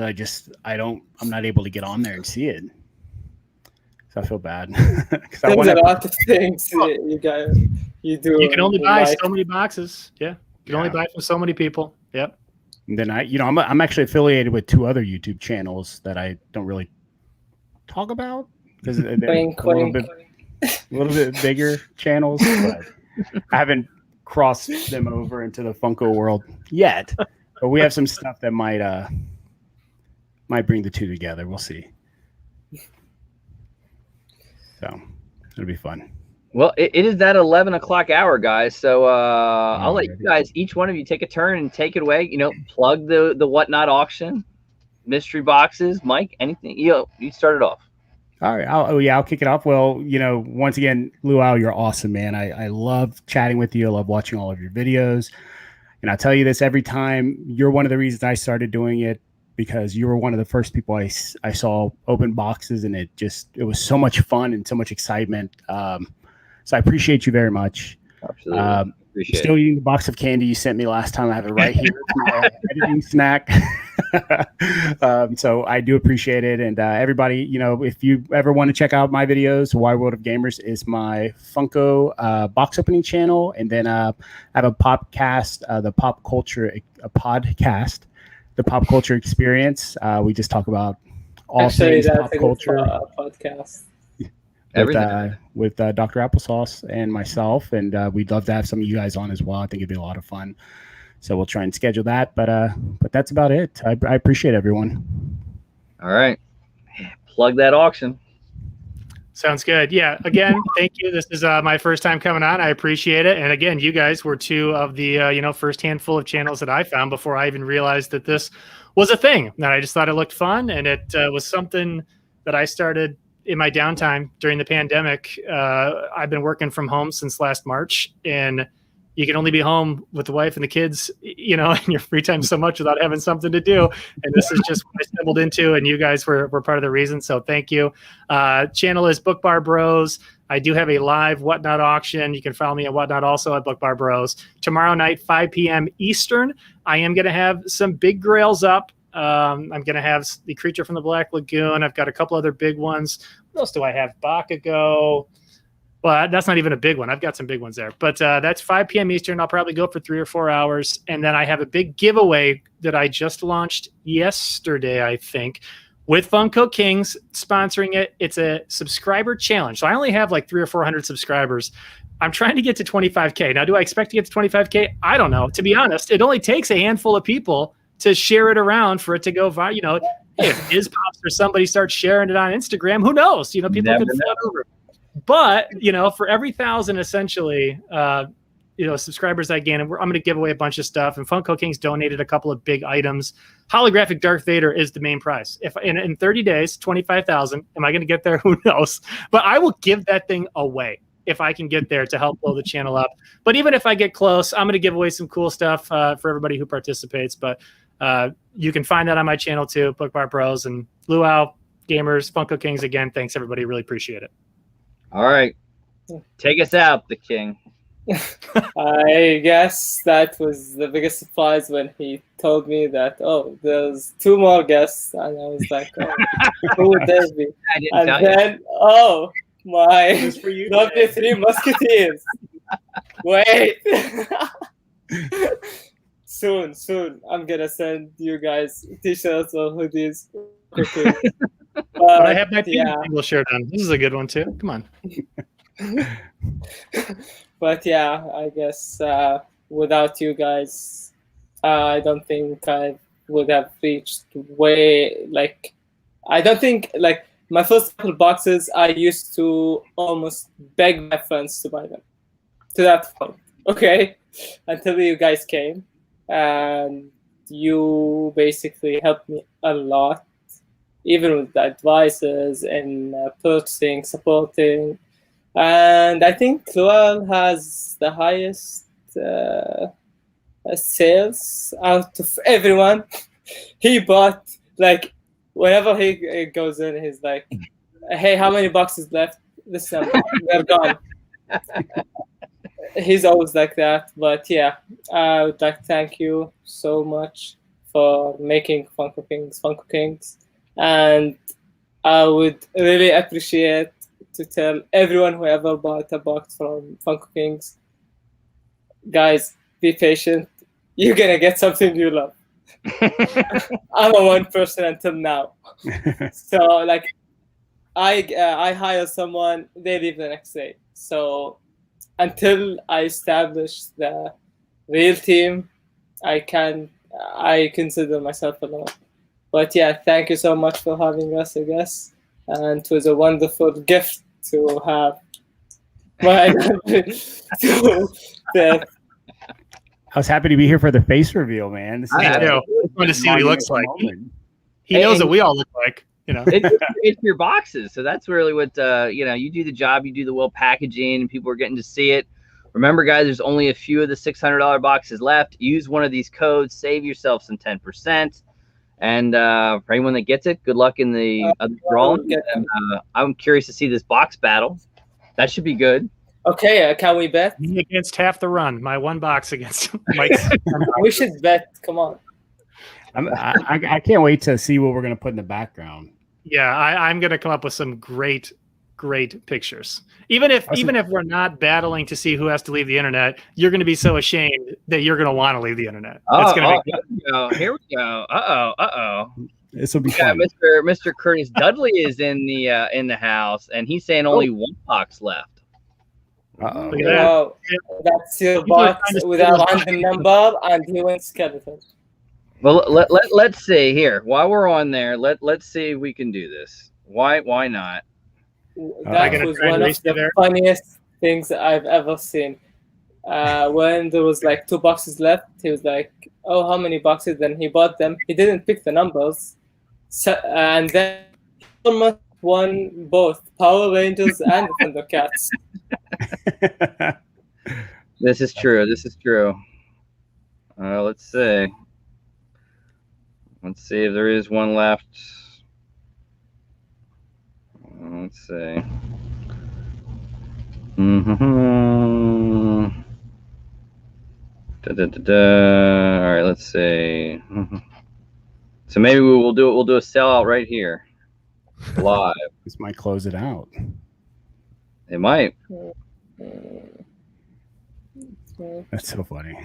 I'm not able to get on there and see it. So I feel bad. There's a lot of things you do. You can only buy so many boxes. Yeah. You can only buy from so many people. Yep. And then I'm actually affiliated with 2 other YouTube channels that I don't really talk about because they're a little bit bigger channels, but I haven't crossed them over into the Funko world yet. But we have some stuff that might bring the 2 together. We'll see. So it'll be fun. Well, it is that 11 o'clock hour, guys. So I'll let you guys, each one of you, take a turn and take it away. You know, plug the whatnot auction, mystery boxes. Mike, anything? You start it off. All right. I'll kick it off. Well, once again, Luau, you're awesome, man. I love chatting with you. I love watching all of your videos. And I tell you this every time, you're one of the reasons I started doing it because you were one of the first people I saw open boxes, and it was so much fun and so much excitement. So I appreciate you very much. Absolutely. Still eating the box of candy you sent me last time. I have it right here. My editing snack. So I do appreciate it. And everybody, if you ever want to check out my videos, Wide World of Gamers is my Funko box opening channel. And then I have a podcast, the Pop Culture Experience. We just talk about all things pop culture. Podcast. With Dr. Applesauce and myself, and we'd love to have some of you guys on as well. I think it'd be a lot of fun. So we'll try and schedule that. But that's about it. I appreciate everyone. All right, plug that auction. Sounds good. Yeah. Again, thank you. This is my first time coming on. I appreciate it. And again, you guys were 2 of the first handful of channels that I found before I even realized that this was a thing. And I just thought it looked fun, and it was something that I started in my downtime during the pandemic. I've been working from home since last March, and you can only be home with the wife and the kids, and your free time so much without having something to do. And this is just what I stumbled into, and you guys were part of the reason. So thank you. Channel is Book Bar Bros. I do have a live Whatnot auction. You can follow me at Whatnot, also at Book Bar Bros. Tomorrow night, 5 p.m. Eastern, I am going to have some big grails up. I'm going to have the Creature from the Black Lagoon. I've got a couple other big ones. What else do I have? Bakugo. Well, that's not even a big one. I've got some big ones there. But that's 5 p.m. Eastern. I'll probably go for 3 or 4 hours. And then I have a big giveaway that I just launched yesterday, I think, with Funko Kings sponsoring it. It's a subscriber challenge. So I only have like 300 or 400 subscribers. I'm trying to get to 25K. Now, do I expect to get to 25K? I don't know. To be honest, it only takes a handful of people to share it around for it to go viral. hey, if Diz pops or somebody starts sharing it on Instagram, who knows? You know, people Never can flood over. But, you know, for every 1,000 essentially, you know, subscribers I gain, I'm going to give away a bunch of stuff. And Funko Kings donated a couple of big items. Holographic Darth Vader is the main prize. If in 30 days, 25,000, am I going to get there? Who knows? But I will give that thing away if I can get there to help blow the channel up. But even if I get close, I'm going to give away some cool stuff for everybody who participates. But you can find that on my channel too, Bookbar Bros and Luau Gamers, Funko Kings. Again, thanks everybody. Really appreciate it. All right. Take us out, the king. I guess that was the biggest surprise when he told me that, oh, there's 2 more guests. And I was like, oh, who would they be? I didn't And tell you. then, oh, my Just for you lovely 3 musketeers. Wait. Soon, I'm going to send you guys t-shirts or hoodies. Okay. But I have my single shirt on. This is a good one too. Come on. But yeah, I guess without you guys, I don't think I would have reached way, like, I don't think, like, my first couple boxes, I used to almost beg my friends to buy them. To that point, okay? Until you guys came, and you basically helped me a lot, even with the advices and purchasing, supporting. And I think Luau has the highest sales out of everyone. He bought, like, whenever he goes in, he's like, hey, how many boxes left? This number, they're gone. He's always like that. But yeah, I would like to thank you so much for making Funko Kings. And I would really appreciate to tell everyone who ever bought a box from Funko Kings, guys, be patient. You're gonna get something you love. I'm a one person until now. So, like, I hire someone, they leave the next day. So until I establish the real team, I consider myself alone. But yeah, thank you so much for having us, I guess. And it was a wonderful gift to have. I was happy to be here for the face reveal, man. This is I wanted to see what he looks like. He knows what we all look like. You know, it's your boxes, so that's really what you know. You do the job, you do the well packaging, and people are getting to see it. Remember, guys, there's only a few of the $600 boxes left. Use one of these codes, save yourself some 10%. And for anyone that gets it, good luck in the drawing. I'm curious to see this box battle. That should be good. Okay, can we bet? Me against half the run. My one box against Mike's. We should bet. Come on. I can't wait to see what we're going to put in the background. Yeah, I'm going to come up with some great pictures. Even if we're not battling to see who has to leave the internet, you're going to be so ashamed that you're going to want to leave the internet. Here we go. This will be fun. Mr. Curtis Dudley is in the house, and he's saying only one box left. Uh-oh. Look at that. Wow. That's your box with a random number, and he went skeleton. Well, let's see here. While we're on there, let's see if we can do this. Why not? That was one of the funniest things I've ever seen. When there was like 2 boxes left, he was like, "Oh, how many boxes?" Then he bought them. He didn't pick the numbers, and then he almost won both Power Rangers and Thundercats. This is true. Let's see. Let's see if there is one left. Let's see. All right, let's see. So maybe we'll do it. We'll do a sellout right here, live. This might close it out. It might. That's so funny.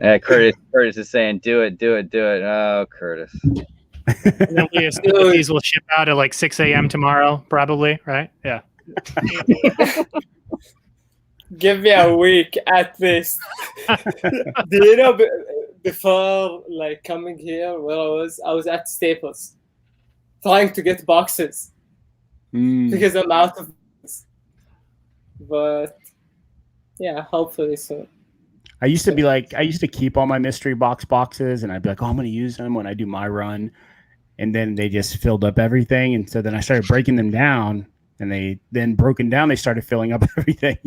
Yeah, Curtis is saying, do it. Oh, Curtis. These will ship out at like 6 a.m. tomorrow, probably, right? Yeah. Give me a week at least. Do you know, before like coming here, where I was at Staples, trying to get boxes because I'm out of boxes. But yeah, hopefully soon. I used to keep all my mystery boxes, and I'd be like, oh, I'm going to use them when I do my run. And then they just filled up everything. And so then I started breaking them down, and they then broken down, they started filling up everything.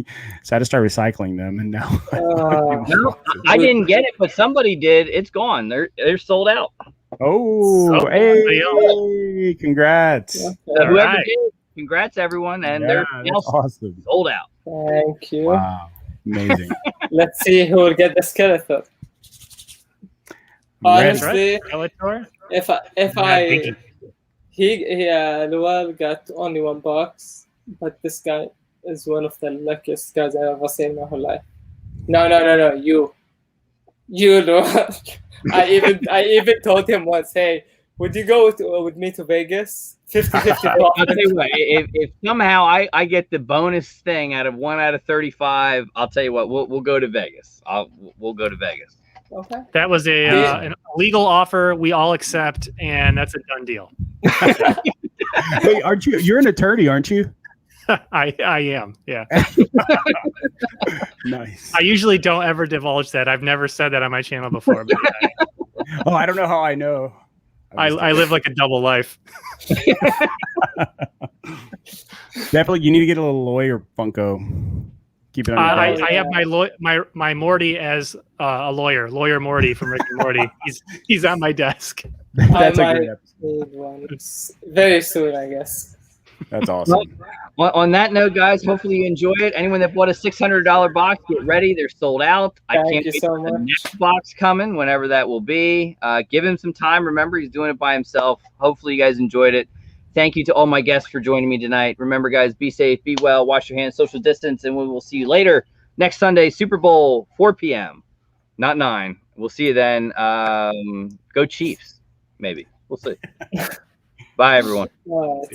So I had to start recycling them. And now no, I didn't get it, but somebody did. It's gone. They're sold out. Oh, hey, congrats. Okay. So whoever right. did, congrats everyone. And Yeah, they're now that's awesome. sold out. Thank you. Wow. Amazing. Let's see who will get the skeleton. Congrats. Honestly, Skeletor? Luau got only one box, but this guy is one of the luckiest guys I've ever seen in my whole life. No, you, Luau. I even told him once, hey, would you go with me to Vegas? 50-50 I'll tell you what, if somehow I get the bonus thing out of 1 out of 35, I'll tell you what, we'll go to Vegas. We'll go to Vegas. Okay. That was an legal offer we all accept, and that's a done deal. Wait, aren't you? You're an attorney, aren't you? I am, yeah. Nice. I usually don't ever divulge that. I've never said that on my channel before. But Oh, I don't know how I know. I live like a double life. Definitely, you need to get a little lawyer Funko. Keep it on. I have my Morty as a lawyer Morty from Rick and Morty. He's on my desk. That's I a great might episode. need one very soon, I guess. That's awesome. Well, on that note, guys, hopefully you enjoy it. Anyone that bought a $600 box, get ready. They're sold out. I Thank can't you wait so for the much. next box coming, whenever that will be. Give him some time. Remember, he's doing it by himself. Hopefully you guys enjoyed it. Thank you to all my guests for joining me tonight. Remember, guys, be safe, be well, wash your hands, social distance, and we will see you later next Sunday, Super Bowl, 4 p.m., not 9. We'll see you then. Go Chiefs, maybe. We'll see. Bye, everyone.